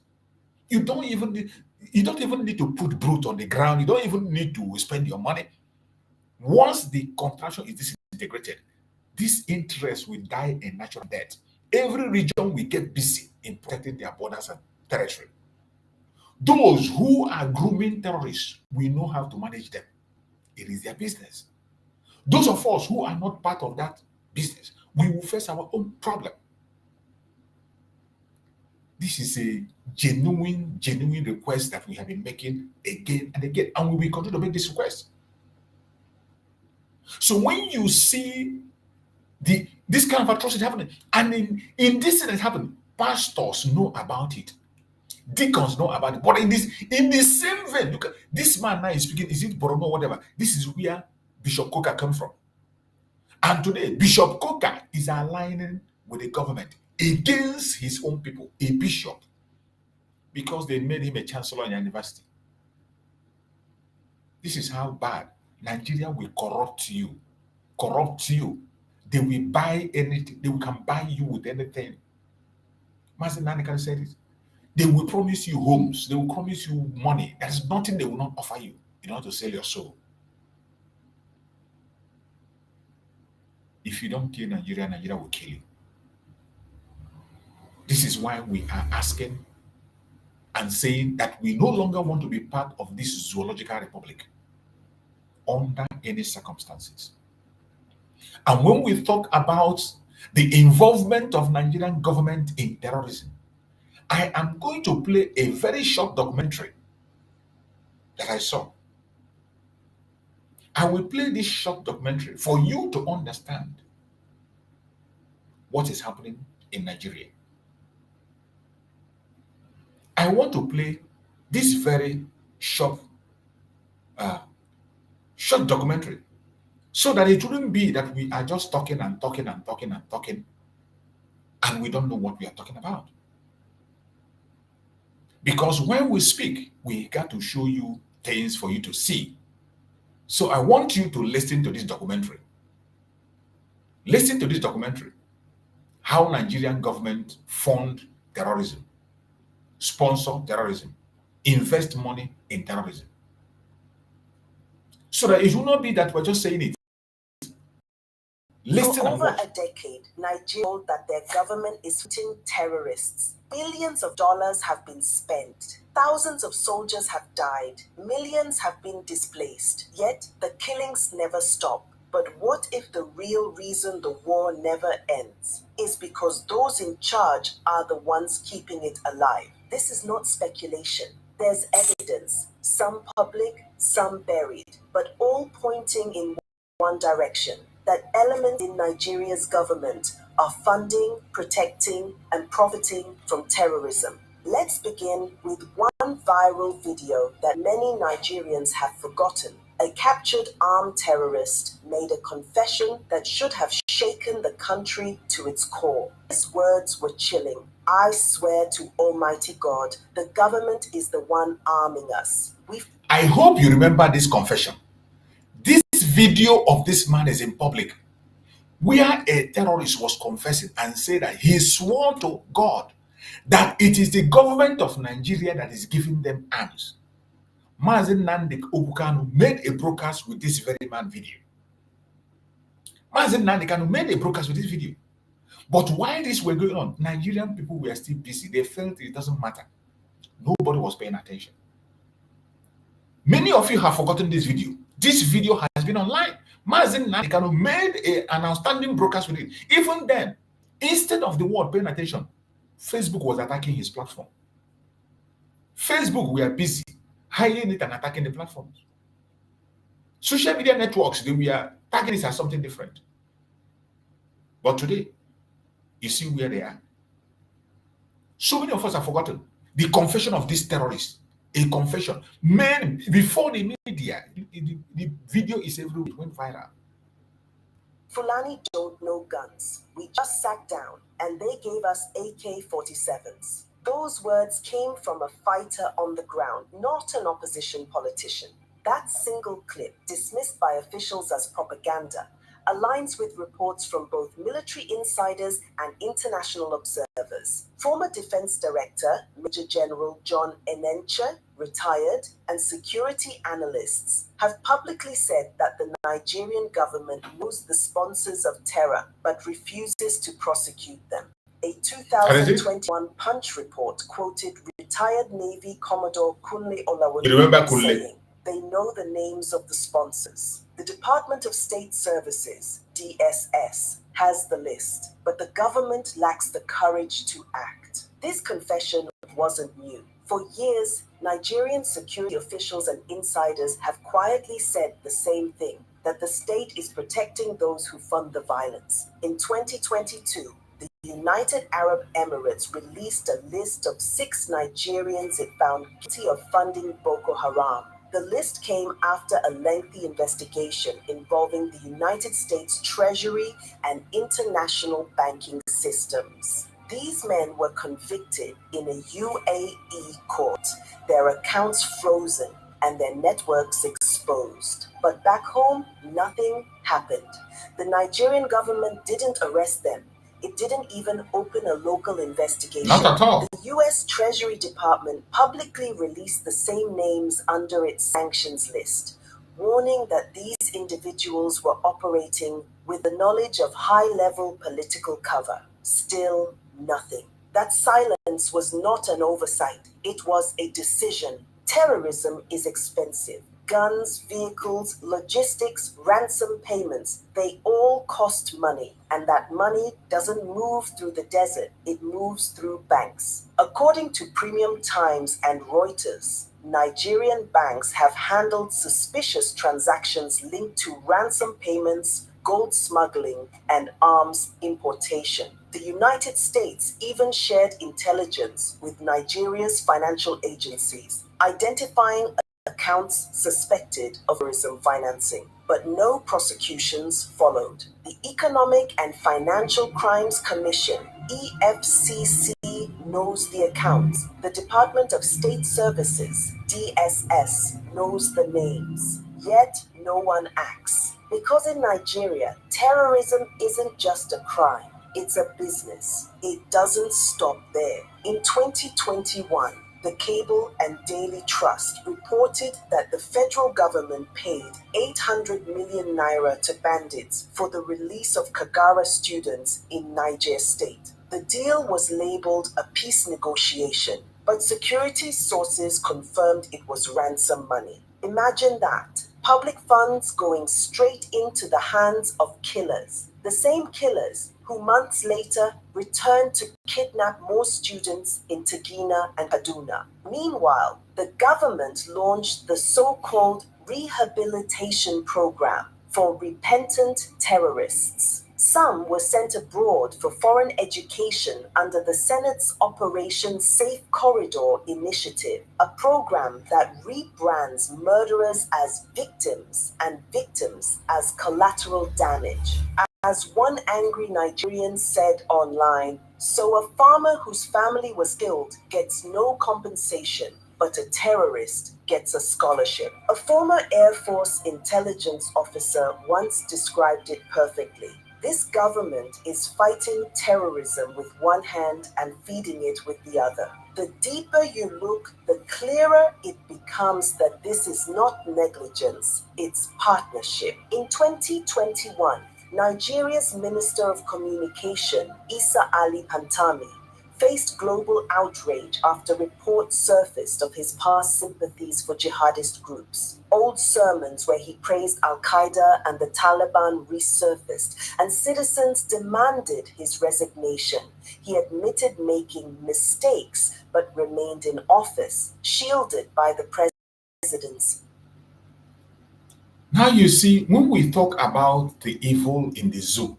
You don't even need to put brute on the ground. You don't even need to spend your money. Once the contraction is disintegrated, this interest will die a natural death. Every region will get busy in protecting their borders and territory. Those who are grooming terrorists, we know how to manage them. It is their business. Those of us who are not part of that business, we will face our own problem. This is a genuine request that we have been making again and again, and we will continue to make this request. So when you see this kind of atrocity happening, and in this thing that happened, pastors know about it. Deacons know about it. But in the same vein, look at this man now is speaking, is it Borono, whatever? This is where Bishop Coker comes from. And today, Bishop Coker is aligning with the government against his own people, a bishop, because they made him a chancellor in a university. This is how bad Nigeria will corrupt you. Corrupt you. They will buy anything. They can buy you with anything. Mazi Nnamdi Kanu said it. They will promise you homes. They will promise you money. There is nothing they will not offer you in order to sell your soul. If you don't kill Nigeria, Nigeria will kill you. This is why we are asking and saying that we no longer want to be part of this zoological republic under any circumstances. And when we talk about the involvement of Nigerian government in terrorism, I am going to play a very short documentary that I saw. I will play this short documentary for you to understand what is happening in Nigeria. I want to play this very short documentary so that it wouldn't be that we are just talking and talking and talking and talking and we don't know what we are talking about. Because when we speak, we got to show you things for you to see. So I want you to listen to this documentary. Listen to this documentary. How Nigerian government fund terrorism, sponsor terrorism, invest money in terrorism. So that it will not be that we're just saying it. Listen. For over a decade, Nigeria told that their government is fighting terrorists. Billions of dollars have been spent. Thousands of soldiers have died. Millions have been displaced. Yet the killings never stop. But what if the real reason the war never ends is because those in charge are the ones keeping it alive? This is not speculation. There's evidence, some public, some buried, but all pointing in one direction, that elements in Nigeria's government are funding, protecting, and profiting from terrorism. Let's begin with one viral video that many Nigerians have forgotten. A captured armed terrorist made a confession that should have shaken the country to its core. His words were chilling. I swear to Almighty God, the government is the one arming us. I hope you remember this confession. This video of this man is in public, where a terrorist was confessing and said that he swore to God that it is the government of Nigeria that is giving them arms. Mazi Nnamdi Kanu made a broadcast with this very man video. Mazi Nnamdi Kanu made a broadcast with this video. But while this were going on, Nigerian people were still busy. They felt it doesn't matter. Nobody was paying attention. Many of you have forgotten this video. This video has been online. Mazi Nnamdi Kanu made an outstanding broadcast with it. Even then, instead of the world paying attention, Facebook was attacking his platform. Facebook were busy hiding it and attacking the platforms. Social media networks, they were targeting it as something different. But today, you see where they are. So many of us have forgotten the confession of this terrorist. A confession made before the media. The video is everywhere. It went viral. Fulani don't know guns. We just sat down and they gave us AK-47s. Those words came from a fighter on the ground, not an opposition politician. That single clip, dismissed by officials as propaganda, aligns with reports from both military insiders and international observers. Former Defense Director, Major General John Enenche, retired, and security analysts have publicly said that the Nigerian government knows the sponsors of terror but refuses to prosecute them. A 2021 Punch report quoted retired Navy Commodore Kunle Olawale saying they know the names of the sponsors. The Department of State Services, DSS, has the list, but the government lacks the courage to act. This confession wasn't new. For years, Nigerian security officials and insiders have quietly said the same thing, that the state is protecting those who fund the violence. In 2022, the United Arab Emirates released a list of 6 Nigerians it found guilty of funding Boko Haram. The list came after a lengthy investigation involving the United States Treasury and international banking systems. These men were convicted in a UAE court, their accounts frozen, and their networks exposed. But back home, nothing happened. The Nigerian government didn't arrest them. It didn't even open a local investigation. Not at all. The U.S. Treasury Department publicly released the same names under its sanctions list, warning that these individuals were operating with the knowledge of high-level political cover. Still nothing. That silence was not an oversight. It was a decision. Terrorism is expensive. Guns, vehicles, logistics, ransom payments, they all cost money. And that money doesn't move through the desert, it moves through banks. According to Premium Times and Reuters, Nigerian banks have handled suspicious transactions linked to ransom payments, gold smuggling, and arms importation. The United States even shared intelligence with Nigeria's financial agencies, identifying accounts suspected of terrorism financing, but no prosecutions followed. The Economic and Financial Crimes Commission, EFCC, knows the accounts. The Department of State Services, DSS, knows the names. Yet no one acts. Because in Nigeria, terrorism isn't just a crime, it's a business. It doesn't stop there. In 2021, the Cable and Daily Trust reported that the federal government paid 800 million naira to bandits for the release of Kagara students in Niger State. The deal was labeled a peace negotiation, but security sources confirmed it was ransom money. Imagine that. Public funds going straight into the hands of killers. The same killers who months later returned to kidnap more students in Tegina and Kaduna. Meanwhile, the government launched the so-called Rehabilitation Program for repentant terrorists. Some were sent abroad for foreign education under the Senate's Operation Safe Corridor Initiative, a program that rebrands murderers as victims and victims as collateral damage. As one angry Nigerian said online, so a farmer whose family was killed gets no compensation, but a terrorist gets a scholarship. A former Air Force intelligence officer once described it perfectly. This government is fighting terrorism with one hand and feeding it with the other. The deeper you look, the clearer it becomes that this is not negligence, it's partnership. In 2021, Nigeria's Minister of Communication, Isa Ali Pantami, faced global outrage after reports surfaced of his past sympathies for jihadist groups. Old sermons where he praised Al-Qaeda and the Taliban resurfaced, and citizens demanded his resignation. He admitted making mistakes, but remained in office, shielded by the presidency. Now you see, when we talk about the evil in the zoo,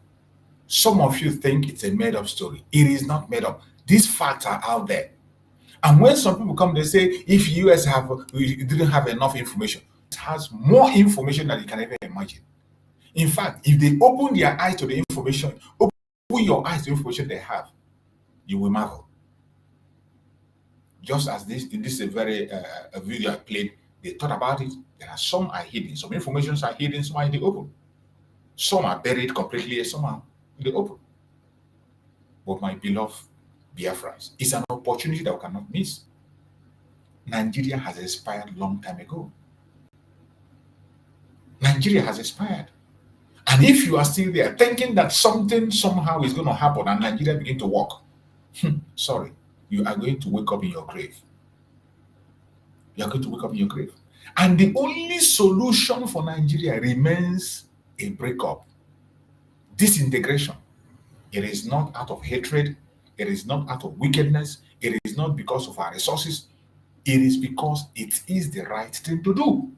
some of you think it's a made-up story. It is not made up. These facts are out there. And when some people come, they say, if US didn't have enough information, it has more information than you can ever imagine. In fact, if they open their eyes to the information, open your eyes to the information they have, you will marvel. Just as this is a very a video I played, they thought about it. There are some are hidden. Some informations are hidden, some are in the open. Some are buried completely, some are in the open. But my beloved Biafrans, it's an opportunity that we cannot miss. Nigeria has expired long time ago. Nigeria has expired. And if you are still there thinking that something somehow is going to happen and Nigeria begin to work, sorry, you are going to wake up in your grave. You are going to wake up in your grave. And the only solution for Nigeria remains a breakup, disintegration. It is not out of hatred. It is not out of wickedness. It is not because of our resources. It is because it is the right thing to do.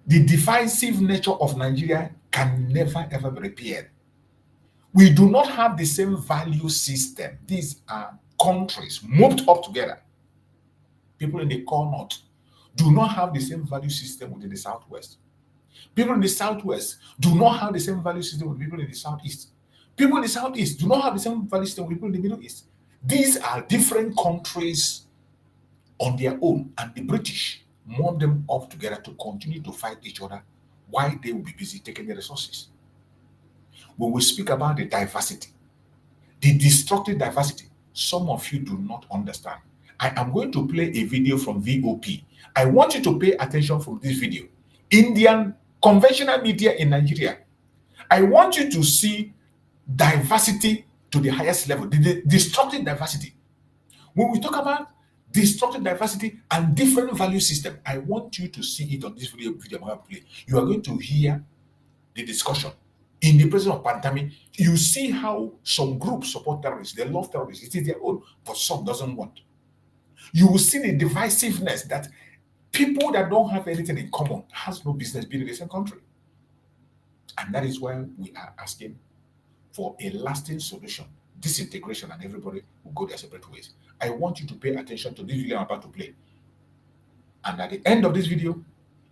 The divisive nature of Nigeria can never ever be repaired. We do not have the same value system. These are countries moved up together. People in the core north do not have the same value system within the southwest. People in the southwest do not have the same value system with people in the southeast. People in the southeast do not have the same value system with people in the Middle East. These are different countries on their own, and the British moved them up together to continue to fight each other while they will be busy taking the resources. When we speak about the diversity, the destructive diversity, some of you do not understand. I am going to play a video from VOP. I want you to pay attention from this video. Indian conventional media in Nigeria. I want you to see diversity to the highest level, the destructive diversity. When we talk about destructive diversity and different value system, I want you to see it on this video I'm going to play. You are going to hear the discussion. In the presence of Pantami, you see how some groups support terrorists. They love terrorists. It is their own, but some doesn't want. You will see the divisiveness that people that don't have anything in common has no business being in the same country. And that is why we are asking for a lasting solution, disintegration, and everybody will go their separate ways. I want you to pay attention to this video I'm about to play. And at the end of this video,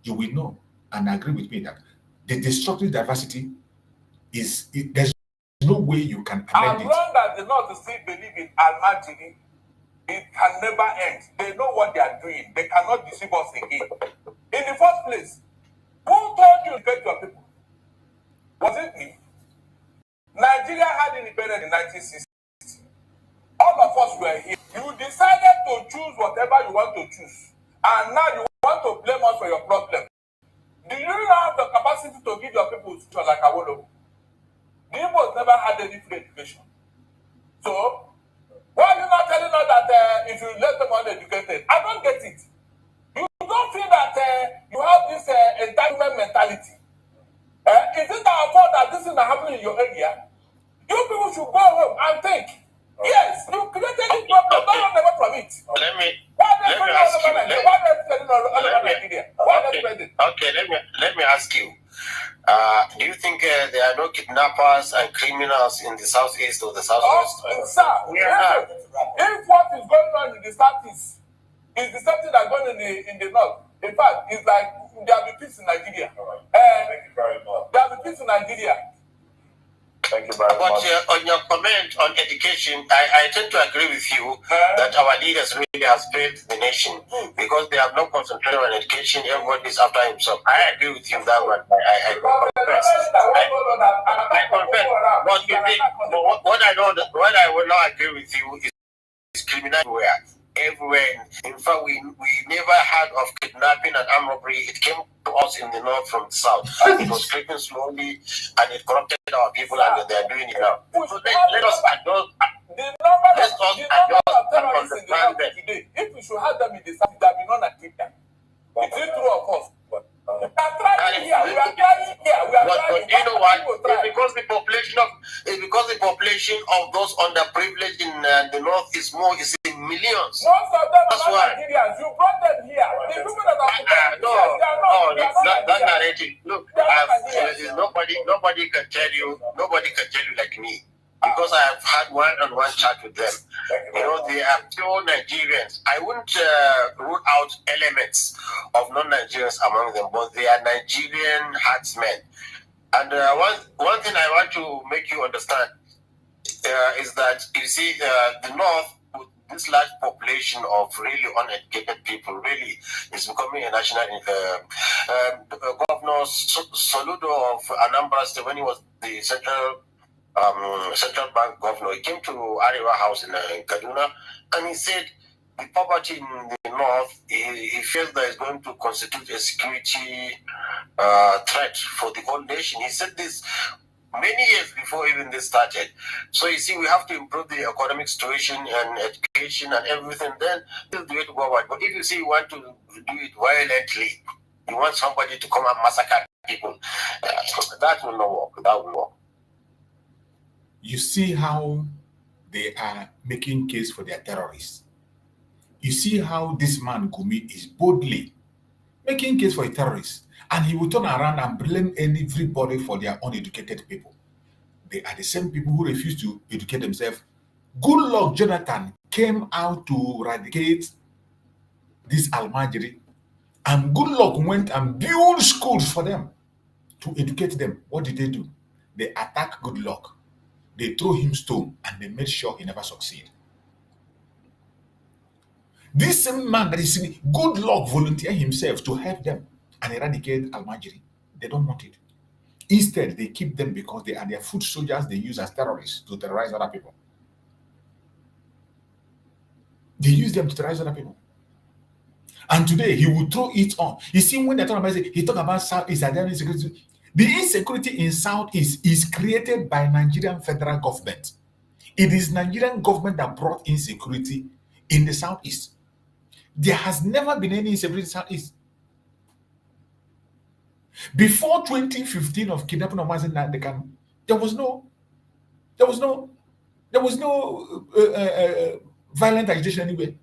you will know and agree with me that the destructive diversity there's no way you can amend it. As long as the North still believe in Al-Majiri, it can never end. They know what they are doing. They cannot deceive us again. In the first place, who told you to get your people? Was it me? Nigeria had independence in 1960. All of us were here. You decided to choose whatever you want to choose. And now you want to blame us for your problem. Do you have the capacity to give your people to like Awolowo? The Igbos never had any free education. So, why are you not telling us that if you let them uneducated? I don't get it. You don't feel that you have this entitlement mentality. Is it our fault that this is not happening in your area? You people should go home and think. Yes, you created this problem. Don't run away from it. Let me ask you. Do you think there are no kidnappers and criminals in the southeast or the southwest? Sir, if what is going on in the southeast is the same thing that's going on in the north, in fact, it's like there will be peace in Nigeria. Thank you very much. There will be peace in Nigeria. Thank you very much. But on your comment on education, I tend to agree with you that our leaders really have failed the nation because they have not concentrated on education. Everybody is after himself. I agree with you that one. I confess. I confess. But what I will not agree with you is criminal everywhere. In fact, we never heard of kidnapping and armed robbery. It came to us in the north from the south. It was creeping slowly and it corrupted our people, and they are doing it now. So let us adjust. And understand that. If we should have them in the south, there will be none at Kenya. Is it true of us? We are trying here. We are trying here. But you know what? It's because the population of those underprivileged in the north is in millions. Most of them are not Nigerians. You brought them here. The people that are that narrative. Look, nobody can tell you like me. Because I have had one-on-one chat with them. You know, they are pure Nigerians. I wouldn't rule out elements of non-Nigerians among them, but they are Nigerian herdsmen. And one thing I want to make you understand is that, you see, the North, with this large population of really uneducated people, really is becoming a national. Governor Soludo of Anambra State, when he was the central bank governor, he came to Arewa House in Kaduna, and he said the poverty in the north, he feels that is going to constitute a security threat for the whole nation. He said this many years before even this started. So you see, we have to improve the economic situation and education and everything. Then this is the way to go about. But if you say you want to do it violently, you want somebody to come and massacre people, that will not work. That will work. You see how they are making case for their terrorists. You see how this man Gumi is boldly making case for a terrorist, and he will turn around and blame everybody for their uneducated people. they are the same people who refuse to educate themselves. Good luck Jonathan came out to eradicate this Almajiri, and good luck went and built schools for them to educate them. What did they do? They attacked good luck. They threw him stone and they made sure he never succeeded. This same man that is in good luck volunteer himself to help them and eradicate Almajiri. They don't want it. Instead, they keep them because they are their foot soldiers they use as terrorists to terrorize other people. They use them to terrorize other people. And today, he will throw it on. You see, when they talk about it, he talk about Southeast identity insecurity. The insecurity in Southeast is created by Nigerian federal government. It is Nigerian government that brought insecurity in the Southeast. There has never been any insecurity in the Southeast. Before 2015 of kidnapping of Mazi Nnamdi Kanu, there was no violent agitation anywhere.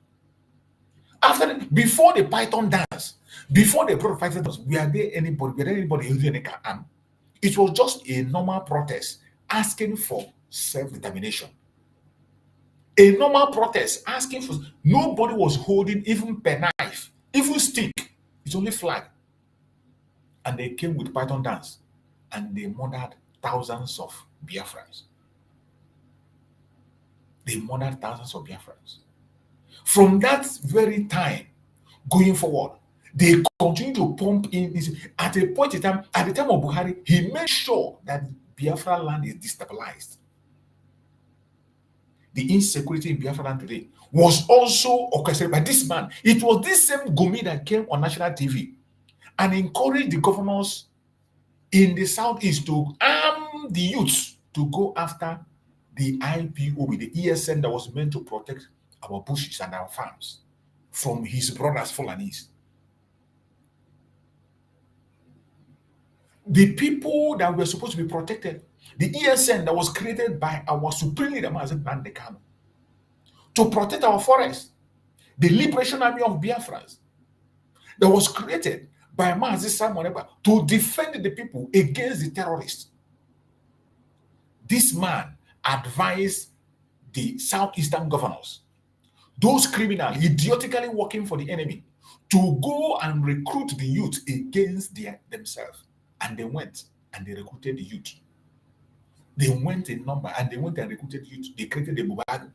Before the Python dance, before the Python dance, were there anybody using a arm? It was just a normal protest asking for self-determination. A normal protest asking for, nobody was holding even penknife, even stick. It's only flag. And they came with Python dance and they murdered thousands of Biafrans. They murdered thousands of Biafrans. From that very time going forward, they continue to pump in this. At a point in time, at the time of Buhari, he made sure that Biafra land is destabilized. The insecurity in Biafra land today was also orchestrated by this man. It was this same Gumi that came on national TV and encouraged the governors in the Southeast to arm the youths to go after the IPOB, the ESN that was meant to protect our bushes and our farms from his brothers Fulanis. The people that were supposed to be protected, the ESN that was created by our supreme leader Mazi Nnamdi Kanu to protect our forests, the Liberation Army of Biafrans that was created by Mazi Simon to defend the people against the terrorists. This man advised the southeastern governors, those criminals idiotically working for the enemy, to go and recruit the youth against themselves. And they went and they recruited the youth. They went in number and they went and recruited youth. They created the Bubago,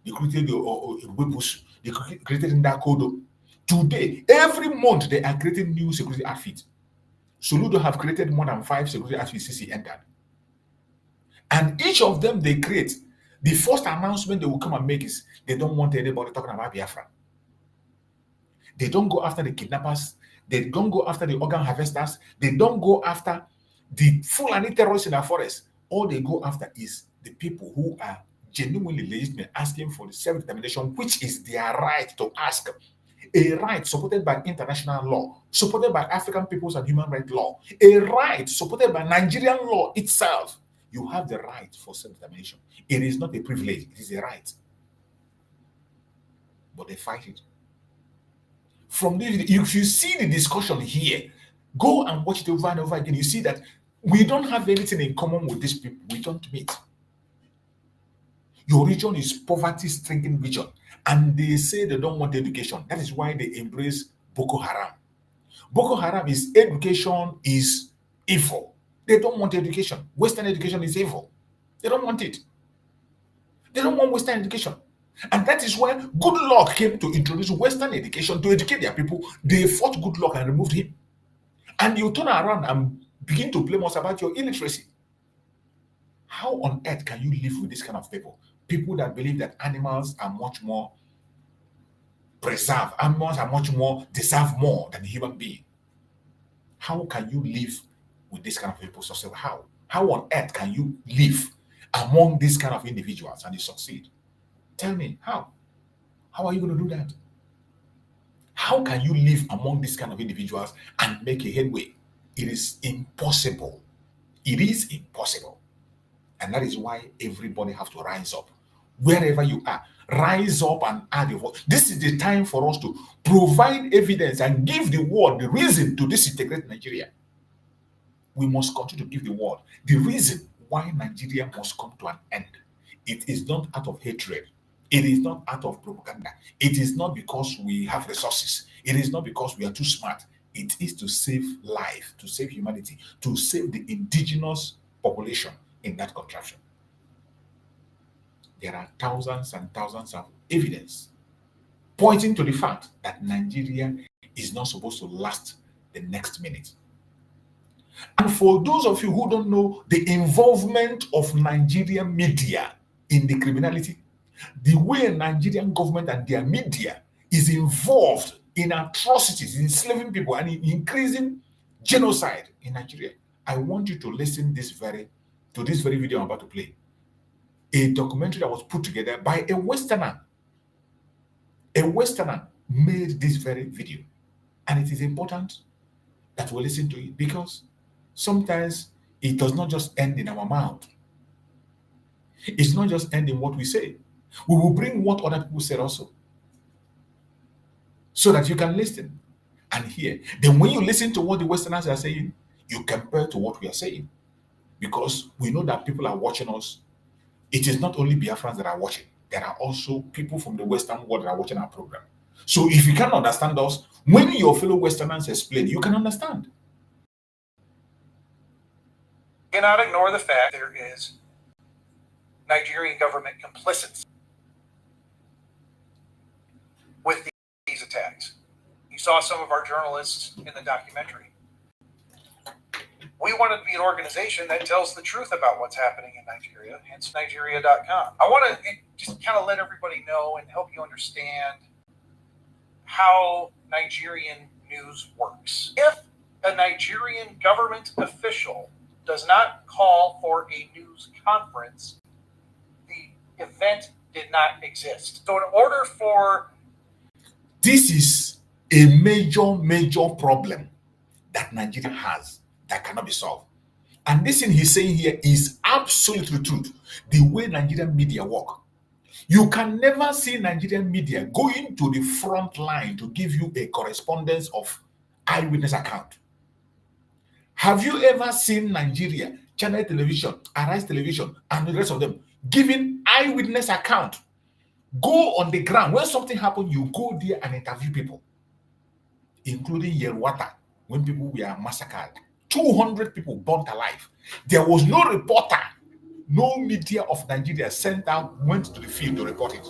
they created the Webush, they created Ndakodo. Today, every month they are creating new security outfits. Soludo have created more than 5 security outfits since he entered. And each of them they create, the first announcement they will come and make is they don't want anybody talking about Biafra. They don't go after the kidnappers. They don't go after the organ harvesters. They don't go after the Fulani terrorists in our forest. All they go after is the people who are genuinely legitimate, asking for the self-determination, which is their right to ask. A right supported by international law, supported by African peoples and human rights law, a right supported by Nigerian law itself. You have the right for self-determination. It is not a privilege, it is a right. But they fight it. From this, if you see the discussion here, go and watch it over and over again. You see that we don't have anything in common with these people. We don't meet. Your region is poverty-stricken region, and they say they don't want education. That is why they embrace Boko Haram. Boko Haram is education is evil. They don't want education. Western education is evil. They don't want it. They don't want Western education. And that is why Good Luck came to introduce Western education to educate their people. They fought Good Luck and removed him. And you turn around and begin to blame us about your illiteracy. How on earth can you live with this kind of people? People that believe that animals are much more preserved, animals are much more, deserve more than a human being. How can you live with this kind of people? So how on earth can you live among these kind of individuals and you succeed? Tell me, how? How are you going to do that? How can you live among these kind of individuals and make a headway? It is impossible. It is impossible. And that is why everybody has to rise up. Wherever you are, rise up and add your voice. This is the time for us to provide evidence and give the world the reason to disintegrate Nigeria. We must continue to give the world the reason why why Nigeria must come to an end. It is not out of hatred. It is not out of propaganda. It is not because we have resources. It is not because we are too smart. It is to save life, to save humanity, to save the indigenous population in that contraption. There are thousands and thousands of evidence pointing to the fact that Nigeria is not supposed to last the next minute. And for those of you who don't know the involvement of Nigerian media in the criminality, the way Nigerian government and their media is involved in atrocities, in enslaving people, and in increasing genocide in Nigeria, I want you to listen to this very video I'm about to play. A documentary that was put together by a Westerner. A Westerner made this very video. And it is important that we listen to it because sometimes it does not just end in our mouth. It's not just end in what we say. We will bring what other people said also, so that you can listen and hear. Then when you listen to what the Westerners are saying, you compare to what we are saying. Because we know that people are watching us. It is not only Biafrans that are watching. There are also people from the Western world that are watching our program. So if you can't understand us, when your fellow Westerners explain, you can understand. You cannot ignore the fact there is Nigerian government complicity with these attacks. You saw some of our journalists in the documentary. We wanted to be an organization that tells the truth about what's happening in Nigeria, hence Nigeria.com. I want to just kind of let everybody know and help you understand how Nigerian news works. If a Nigerian government official does not call for a news conference, the event did not exist. So in order for... This is a major problem that Nigeria has that cannot be solved. And this thing he's saying here is absolutely truth. The way Nigerian media work. You can never see Nigerian media going to the front line to give you a correspondence of eyewitness account. Have you ever seen Nigeria, Channel Television, Arise Television, and the rest of them giving eyewitness account? Go on the ground. When something happened, you go there and interview people, including Yerwata, when people were massacred. 200 people burnt alive. There was no reporter, no media of Nigeria sent out, went to the field to report it.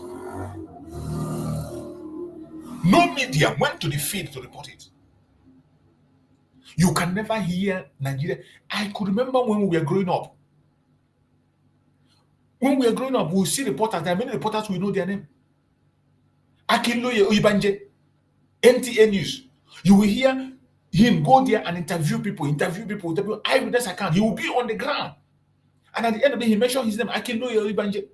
No media went to the field to report it. You can never hear Nigeria. I could remember when we were growing up. When we were growing up, we see reporters. There are many reporters we know their name. Akinloye Oyibanje, NTA News. You will hear him go there and interview people, eyewitness account. He will be on the ground. And at the end of the day, he mentioned his name, Akinloye Oyibanje.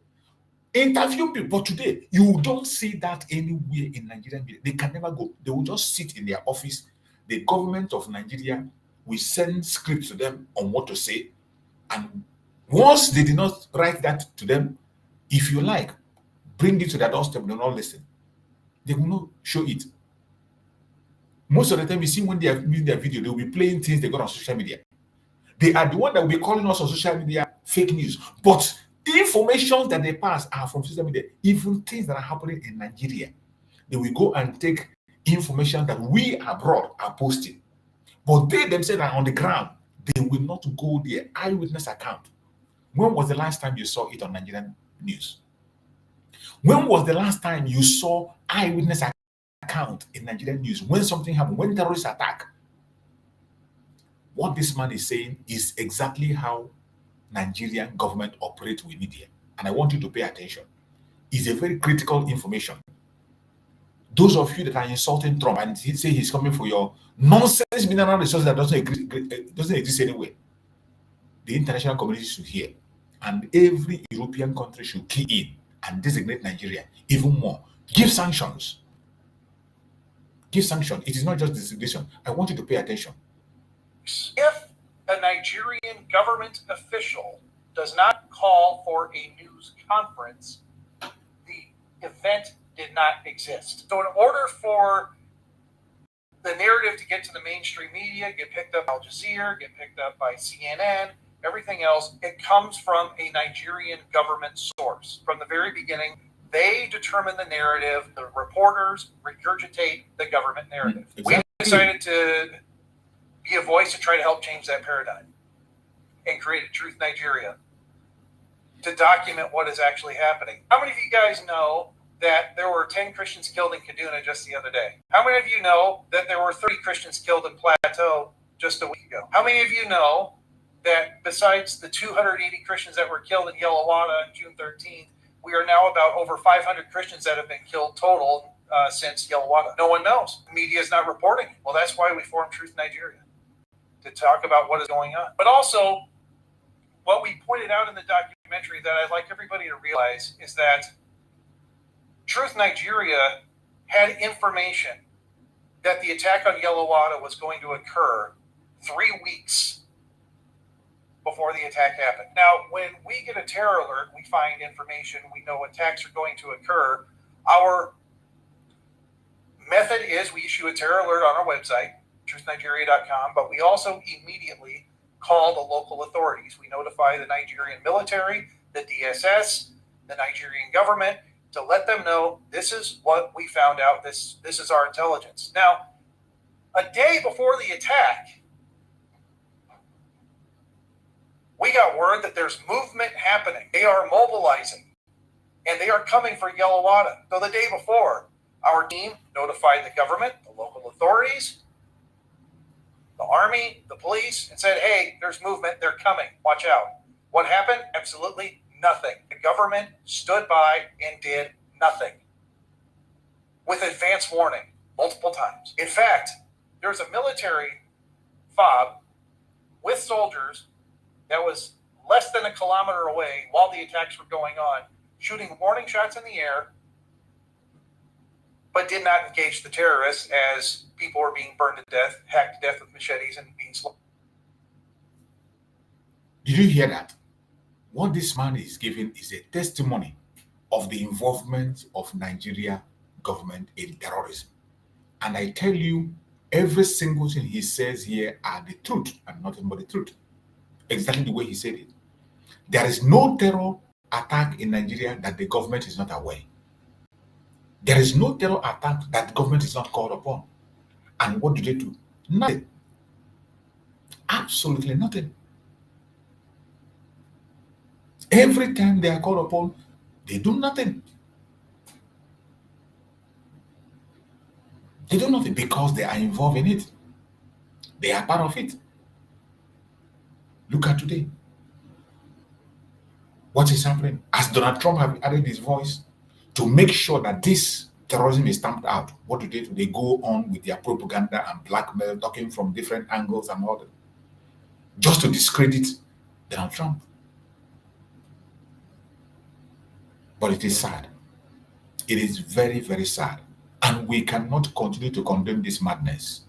Interview people. But today, you don't see that anywhere in Nigerian media. They can never go. They will just sit in their office. The government of Nigeria will send scripts to them on what to say. And once they did not write that to them, if you like, bring it to their doorstep, they will not listen. They will not show it. Most of the time, you see when they are making their video, they will be playing things they got on social media. They are the one that will be calling us on social media fake news. But information that they pass are from social media, even things that are happening in Nigeria. They will go and take information that we abroad are posting. But they themselves are on the ground. They will not go there. Eyewitness account. When was the last time you saw it on Nigerian news? When was the last time you saw eyewitness account in Nigerian news? When something happened, when terrorists attack? What this man is saying is exactly how Nigerian government operates with media. And I want you to pay attention. It's a very critical information. Those of you that are insulting Trump and he say he's coming for your nonsense mineral resources that doesn't exist anywhere, the international community should hear. And every European country should key in and designate Nigeria even more. Give sanctions. Give sanctions. It is not just designation. I want you to pay attention. If a Nigerian government official does not call for a news conference, the event did not exist. So in order for the narrative to get to the mainstream media, get picked up by Al Jazeera, get picked up by CNN, everything else, it comes from a Nigerian government source. From the very beginning, they determine the narrative. The reporters regurgitate the government narrative. Exactly. We decided to be a voice to try to help change that paradigm and create a Truth Nigeria to document what is actually happening. How many of you guys know that there were 10 Christians killed in Kaduna just the other day? How many of you know that there were 30 Christians killed in Plateau just a week ago? How many of you know that besides the 280 Christians that were killed in Yellowwater on June 13th, we are now about over 500 Christians that have been killed total since Yellowwater? No one knows. The media is not reporting. Well, that's why we formed Truth Nigeria, to talk about what is going on. But also, what we pointed out in the documentary that I'd like everybody to realize is that Truth Nigeria had information that the attack on Yellowwater was going to occur 3 weeks before the attack happened. Now, when we get a terror alert, we find information, we know attacks are going to occur. Our method is we issue a terror alert on our website, truthnigeria.com, but we also immediately call the local authorities. We notify the Nigerian military, the DSS, the Nigerian government, to let them know this is what we found out, this is our intelligence. Now, a day before the attack, we got word that there's movement happening. They are mobilizing, and they are coming for Yellowwater. So the day before, our team notified the government, the local authorities, the army, the police, and said, hey, there's movement, they're coming, watch out. What happened? Absolutely nothing. The government stood by and did nothing with advance warning multiple times. In fact, there's a military fob with soldiers that was less than a kilometer away while the attacks were going on, shooting warning shots in the air, but did not engage the terrorists as people were being burned to death, hacked to death with machetes, and being slaughtered. Did you hear that? What this man is giving is a testimony of the involvement of Nigeria government in terrorism. And I tell you, every single thing he says here are the truth and nothing but the truth. Exactly the way he said it. There is no terror attack in Nigeria that the government is not aware. There is no terror attack that the government is not called upon. And what do they do? Nothing. Absolutely nothing. Every time they are called upon, they do nothing. They do nothing because they are involved in it. They are part of it. Look at today. What is happening? As Donald Trump have added his voice to make sure that this terrorism is stamped out, what do? They go on with their propaganda and blackmail, talking from different angles and all that, just to discredit Donald Trump. But it is sad. It is very, very sad. And we cannot continue to condemn this madness.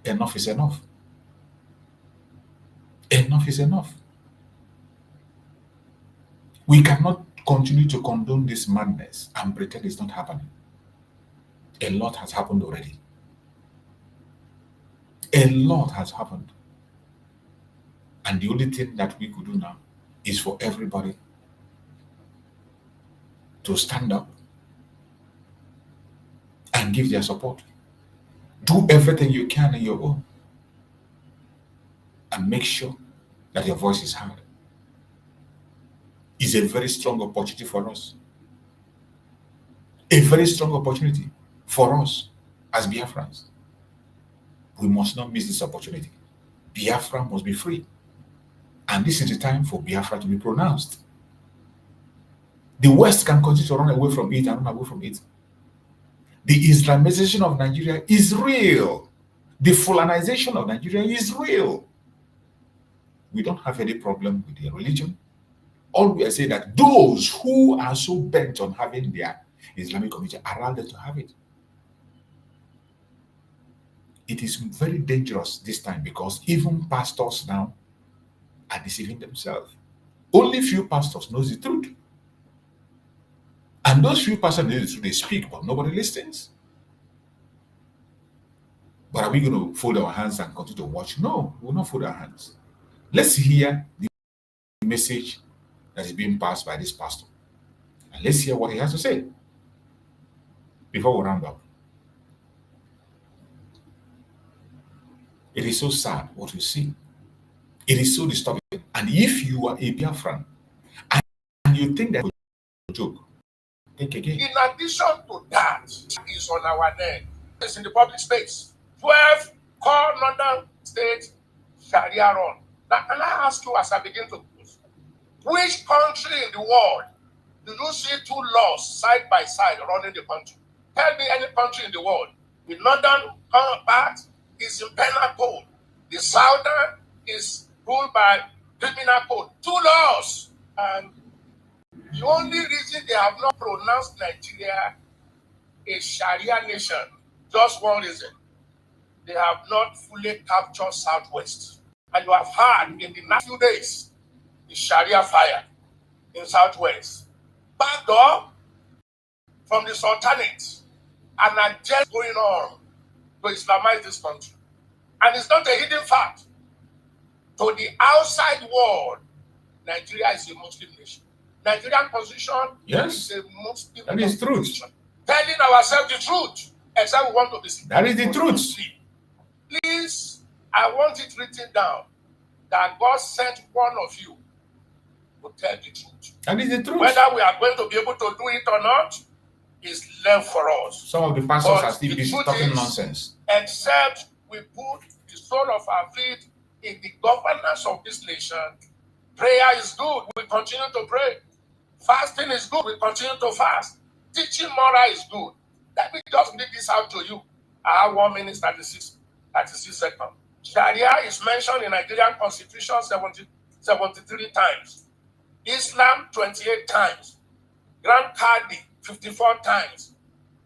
Enough is enough. Enough is enough. We cannot continue to condone this madness and pretend it's not happening. A lot has happened already. A lot has happened. And the only thing that we could do now is for everybody to stand up and give their support. Do everything you can on your own and make sure that your voice is heard. It's a very strong opportunity for us. A very strong opportunity for us as Biafrans. We must not miss this opportunity. Biafra must be free. And this is the time for Biafra to be pronounced. The West can continue to run away from it and run away from it. The Islamization of Nigeria is real. The Fulanization of Nigeria is real. We don't have any problem with their religion. All we are saying that those who are so bent on having their Islamic community are allowed to have it. It is very dangerous this time because even pastors now are deceiving themselves. Only few pastors knows the truth. And those few pastors know the truth, they speak, but nobody listens. But are we going to fold our hands and continue to watch? No, we will not fold our hands. Let's hear the message that is being passed by this pastor. And let's hear what he has to say before we round up. It is so sad what we see. It is so disturbing. And if you are a Biafran and you think that a joke, think again. In addition to that, is on our neck. It's in the public space. 12 core northern state Sharia run. Now, can I ask you as I begin to close, which country in the world do you see two laws side by side running the country? Tell me any country in the world. The northern part is in penal code. The southern is ruled by criminal code. Two laws. And the only reason they have not pronounced Nigeria a Sharia nation, just one reason. They have not fully captured Southwest. And you have heard in the last few days, the Sharia fire in Southwest. Backdoor from the Sultanate and are just going on to Islamize this country. And it's not a hidden fact. To the outside world, Nigeria is a Muslim nation. Nigerian constitution is a Muslim that is truth. Telling ourselves the truth, except we want to be. That is the truth. Please, I want it written down that God sent one of you to tell the truth. That is the truth. Whether we are going to be able to do it or not is left for us. Some of the pastors are still busy talking nonsense. Except we put the sole of our feet in the governance of this nation. Prayer is good. We continue to pray. Fasting is good. We continue to fast. Teaching moral is good. Let me just read this out to you. I have 1 minute 36 seconds. Sharia is mentioned in Nigerian Constitution 73 times. Islam 28 times. Grand Qadi 54 times.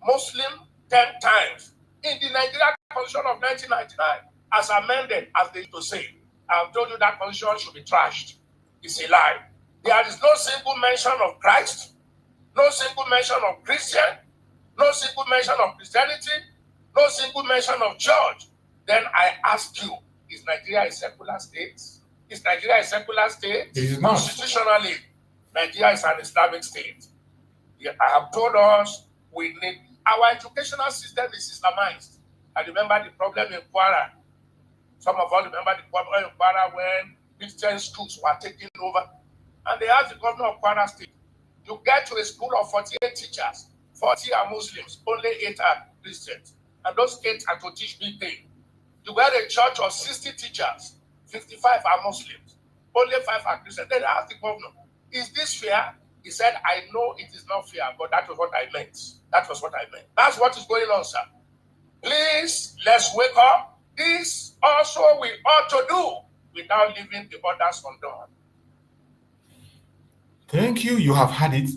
Muslim 10 times. In the Nigerian Constitution of 1999, as amended, as they used to say, I've told you that constitution should be trashed. It's a lie. There is no single mention of Christ, no single mention of Christian, no single mention of Christianity, no single mention of church. Then I ask you, is Nigeria a secular state? Is Nigeria a secular state? It is not. Constitutionally, Nigeria is an Islamic state. I have told us we need, our educational system is Islamized. I remember the problem in Kwara. Some of us remember the problem in Kwara when Christian schools were taken over. And they asked the governor of Kwara State, you get to a school of 48 teachers, 40 are Muslims, only 8 are Christians. And those 8 are to teach big thing. You get a church of 60 teachers, 55 are Muslims, only 5 are Christians. Then they asked the governor, is this fair? He said, I know it is not fair, but that was what I meant. That was what I meant. That's what is going on, sir. Please, let's wake up. This also we ought to do without leaving the others undone. Thank you. You have had it.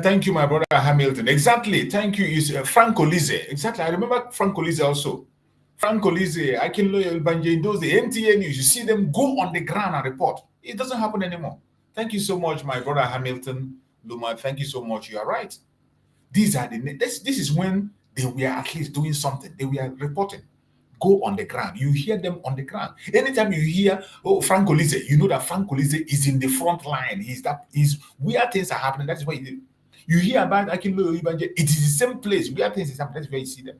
Thank you, my brother Hamilton. Exactly. Thank you. Is Frank Olize. Exactly. I remember Frank Olize also. Frank Olize, I can loyal Banje in those the NTA news. You see them go on the ground and report. It doesn't happen anymore. Thank you so much, my brother Hamilton Luma. Thank you so much. You are right. These are the this is when they were at least doing something. They were reporting. Go on the ground. You hear them on the ground. Anytime you hear, oh, Frank Olize, you know that Frank Olize is in the front line. He's where things are happening. That's why you hear about Akinlo Ibanje. It is the same place where things is happening. That's where you see them.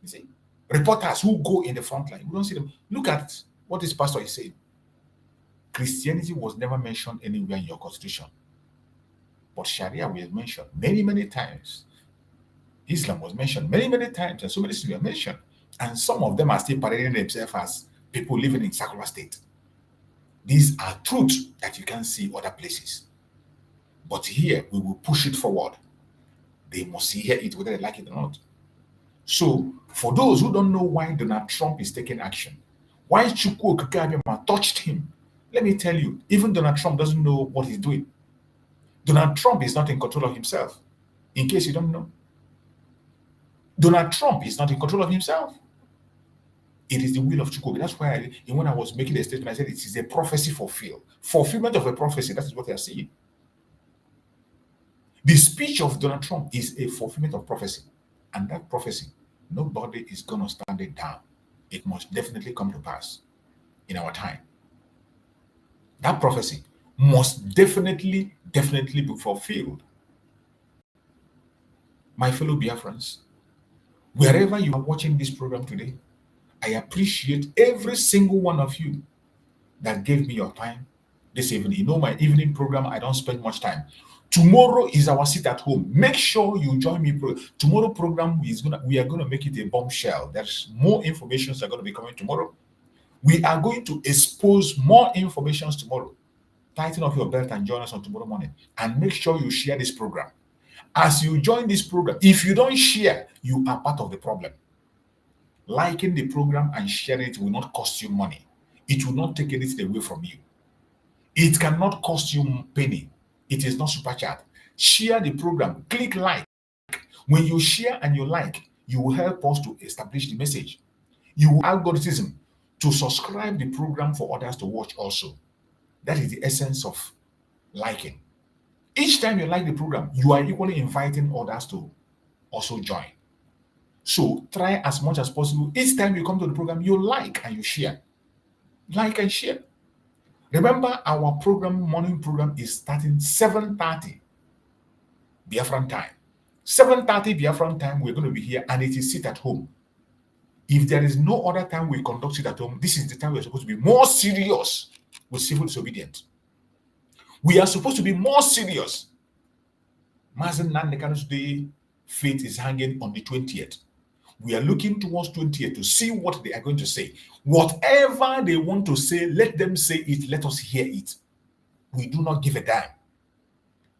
You see, reporters who go in the front line. We don't see them. Look at what this pastor is saying. Christianity was never mentioned anywhere in your constitution, but Sharia was mentioned many, many times. Islam was mentioned many, many times, and so many things were mentioned. And some of them are still parading themselves as people living in secular state. These are truths that you can see other places. But here, we will push it forward. They must hear it whether they like it or not. So, for those who don't know why Donald Trump is taking action, why Chukwu Okeke touched him, let me tell you, even Donald Trump doesn't know what he's doing. Donald Trump is not in control of himself, in case you don't know. Donald Trump is not in control of himself. It is the will of Chukwu. That's why when I was making a statement, I said it is a prophecy fulfilled. Fulfillment of a prophecy, that is what they are seeing. The speech of Donald Trump is a fulfillment of prophecy. And that prophecy, nobody is going to stand it down. It must definitely come to pass in our time. That prophecy must definitely be fulfilled. My fellow Biafrans, wherever you are watching this program today, I appreciate every single one of you that gave me your time this evening. You know, my evening program, I don't spend much time. Tomorrow is our sit at home. Make sure you join me. Tomorrow program we are gonna make it a bombshell. There's more information that are going to be coming tomorrow. We are going to expose more information tomorrow. Tighten up your belt and join us on tomorrow morning. And make sure you share this program. As you join this program, if you don't share, you are part of the problem. Liking the program and sharing it will not cost you money. It will not take anything away from you. It cannot cost you penny. It is not super chat. Share the program. Click like. When you share and you like, you will help us to establish the message. You will algorithm to subscribe the program for others to watch also. That is the essence of liking. Each time you like the program, you are equally inviting others to also join. So try as much as possible. Each time you come to the program, you like and you share. Like and share. Remember, our program, morning program, is starting 7:30 Biafran time. 7:30 Biafran time, we're going to be here, and it is sit at home. If there is no other time we conduct sit at home, this is the time we're supposed to be more serious with civil disobedience. We are supposed to be more serious. Mazi Nnamdi Kanu's day fate is hanging on the 20th. We are looking towards 20th to see what they are going to say. Whatever they want to say, let them say it. Let us hear it. We do not give a damn.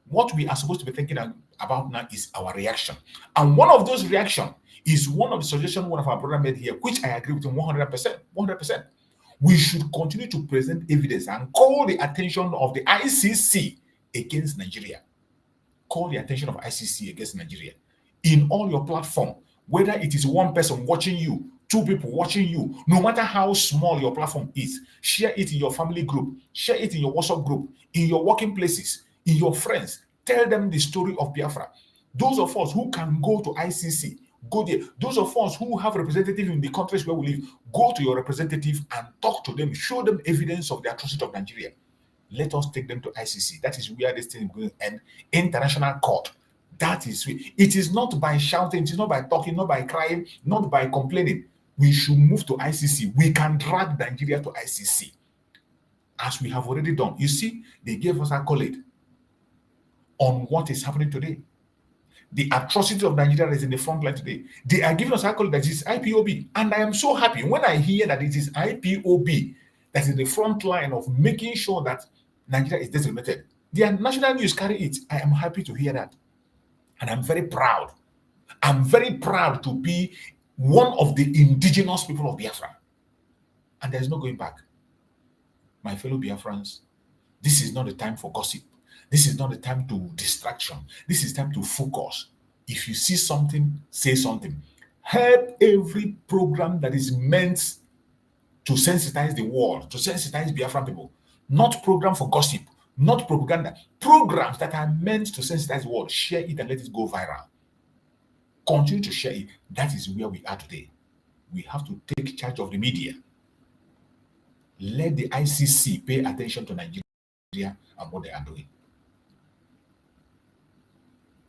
What we are supposed to be thinking about now is our reaction. And one of those reactions is one of the suggestions one of our brother made here, which I agree with him 100%. 100%. We should continue to present evidence and call the attention of the ICC against Nigeria. Call the attention of ICC against Nigeria. In all your platform, whether it is one person watching you, two people watching you, no matter how small your platform is, share it in your family group, share it in your WhatsApp group, in your working places, in your friends. Tell them the story of Biafra. Those of us who can go to ICC, go there. Those of us who have representatives in the countries where we live, go to your representative and talk to them, show them evidence of the atrocity of Nigeria. Let us take them to ICC. That is where this thing is going to end. International court. That is it. Is not by shouting, it is not by talking, not by crying, not by complaining. We should move to ICC. We can drag Nigeria to ICC, as we have already done. You see, they gave us accolade on what is happening today. The atrocity of Nigeria is in the front line today. They are giving us accolade that is IPOB. And I am so happy when I hear that it is IPOB that is the front line of making sure that Nigeria is decimated. Their national news carry it. I am happy to hear that. And I'm very proud. I'm very proud to be one of the indigenous people of Biafra. And there's no going back. My fellow Biafrans, this is not the time for gossip. This is not the time to distraction. This is time to focus. If you see something, say something. Help every program that is meant to sensitize the world, to sensitize Biafran people. Not program for gossip, not propaganda. Programs that are meant to sensitize the world. Share it and let it go viral. Continue to share it. That is where we are today. We have to take charge of the media. Let the ICC pay attention to Nigeria and what they are doing.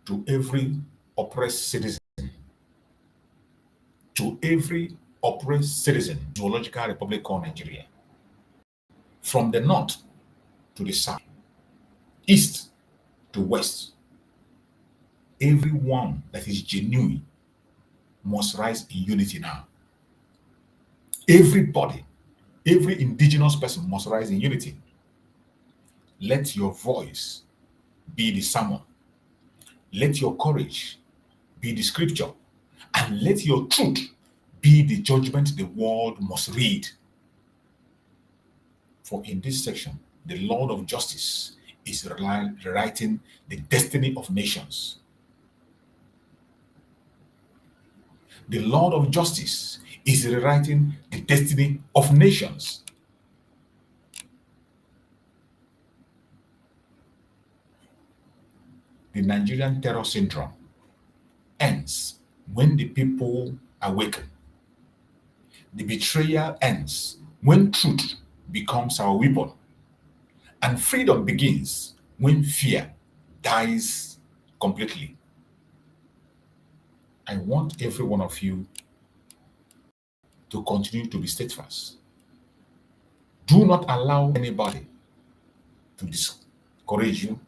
To every oppressed citizen, Zoological Republic called Nigeria, from the north to the south, east to west, everyone that is genuine must rise in unity now. Everybody, every indigenous person must rise in unity. Let your voice be the sermon. Let your courage be the scripture. And let your truth be the judgment the world must read. For in this section, the Lord of justice is rewriting the destiny of nations. The Lord of justice is rewriting the destiny of nations. The Nigerian terror syndrome ends when the people awaken. The betrayal ends when truth becomes our weapon. And freedom begins when fear dies completely. I want every one of you to continue to be steadfast. Do not allow anybody to discourage you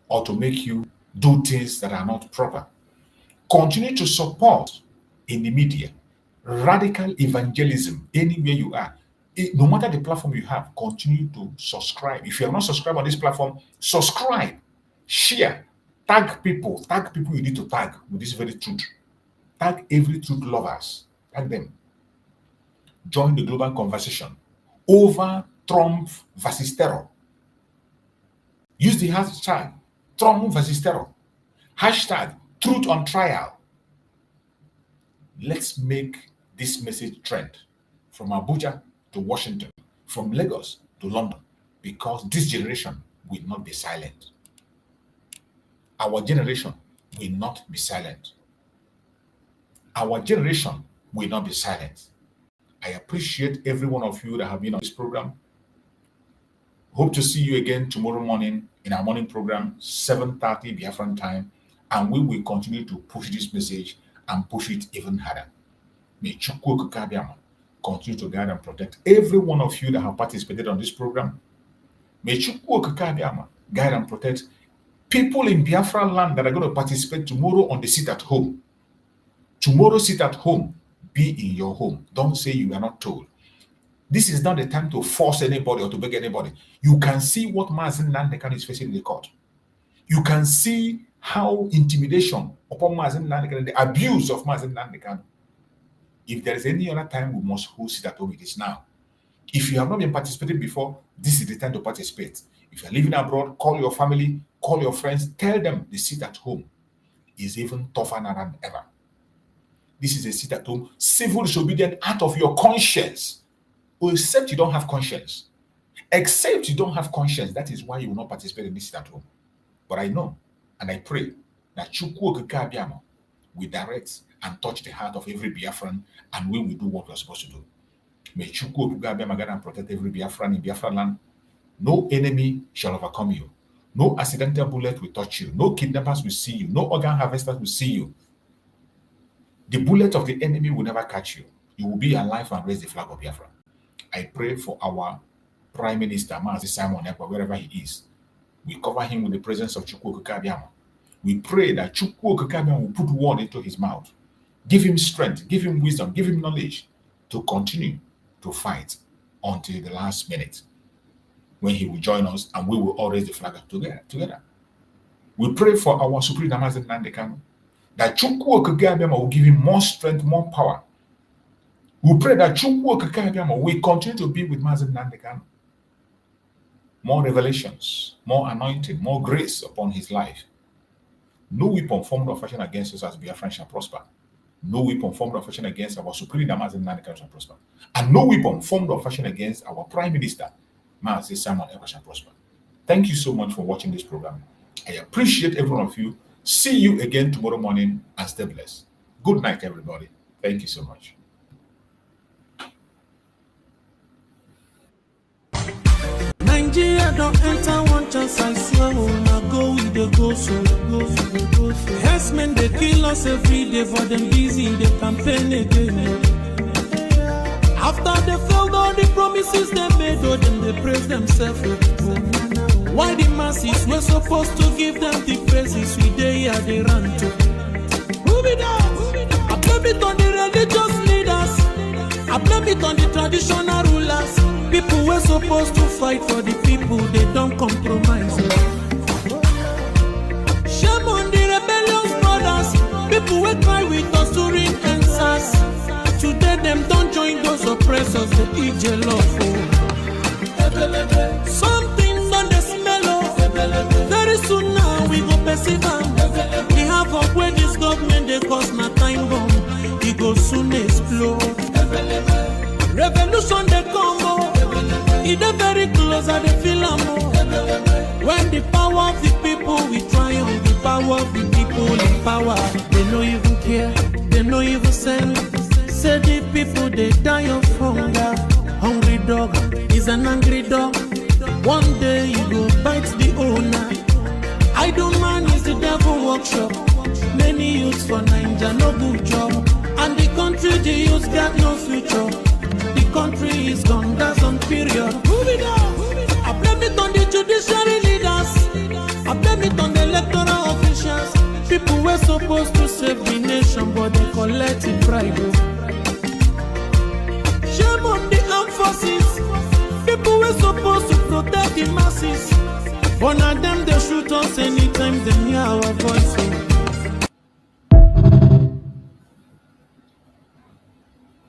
or to make you do things that are not proper. Continue to support in the media radical evangelism anywhere you are. No matter the platform you have, continue to subscribe. If you are not subscribed on this platform, subscribe, share, tag people you need to tag with this very truth. Tag every truth lovers, tag them. Join the global conversation over Trump versus terror. Use the hashtag Trump versus terror. Hashtag truth on trial. Let's make this message trend from Abuja to Washington, from Lagos to London, because this generation will not be silent. Our generation will not be silent. Our generation will not be silent. I appreciate every one of you that have been on this program. Hope to see you again tomorrow morning in our morning program, 7:30 Biafran time, and we will continue to push this message and push it even harder. May Chukwu Okike continue to guide and protect every one of you that have participated on this program. May Chukwu Okike guide and protect people in Biafran land that are going to participate tomorrow on the sit at home. Tomorrow, sit at home. Be in your home. Don't say you are not told. This is not the time to force anybody or to beg anybody. You can see what Mazi Nnamdi Kanu is facing in the court. You can see how intimidation upon Mazi Nnamdi Kanu, the abuse of Mazi Nnamdi Kanu. If there is any other time we must hold sit at home, it is now. If you have not been participating before, this is the time to participate. If you're living abroad, call your family, call your friends, tell them the sit at home is even tougher than ever. This is a sit at home, civil disobedient out of your conscience. Except you don't have conscience. Except you don't have conscience, that is why you will not participate in this sit at home. But I know and I pray that Chukwu Okike will direct and touch the heart of every Biafran, and we will do what we are supposed to do. May Chukwu Okike guide and protect every Biafran in Biafran land. No enemy shall overcome you. No accidental bullet will touch you. No kidnappers will see you. No organ harvesters will see you. The bullet of the enemy will never catch you. You will be alive and raise the flag of Biafra. I pray for our Prime Minister, Mazi Simon Ekpa, wherever he is. We cover him with the presence of Chukwu Okike. We pray that Chukwu Okike will put word into his mouth. Give him strength, give him wisdom, give him knowledge to continue to fight until the last minute, when he will join us and we will all raise the flag together. We pray for our Supreme Mazi Nnamdi Kanu, that Chukwu Okike will give him more strength, more power. We pray that Chukwu Okike will continue to be with Mazi Nnamdi Kanu. More revelations, more anointing, more grace upon his life. No weapon formed or fashioned against us as Biafran shall prosper. No weapon formed or fashioned against our Supreme Mazi Nnamdi Kanu shall prosper. And no weapon formed or fashioned against our Prime Minister, Mazi Simon Ekpa, shall prosper. Thank you so much for watching this program. I appreciate every one of you. See you again tomorrow morning, and stay blessed. Good night, everybody. Thank you so much. Nigeria don't enter one chance, I swear, now go with the go so. Yes, men, they kill us every day, for them busy, they campaign again. After they failed all the promises they made, oh, them they praise themselves. Why the masses were supposed to give them the praises we they here they run to? Move it down. I blame it on the religious leaders. I blame it on the traditional rulers. People were supposed to fight for the people, they don't compromise. Shame on the rebellious brothers. People will cry with us during answers. Today them don't join those oppressors, they eat jello. Something's on the smell of. Very soon now we go perceive them. We have up where this government they cause my time bomb. It go soon explode. Revolution they come more. It's very close and they feel more. When the power of the people we triumph, the power of the people in power. They no even care, they no even send. Say the people they die of hunger. Hungry dog is an angry dog. One day you go bite the owner. Idle man is the devil workshop. Many youths for Nigeria no good job. And the country the youths got no future. The country is gone, that's on period. Move it on. I blame it on the judiciary leaders. I blame it on the electoral officials. People were supposed to save the nation, but they collect it private. Shame on the armed forces. People were supposed to protect the masses. But now them they shoot us anytime they hear our voices.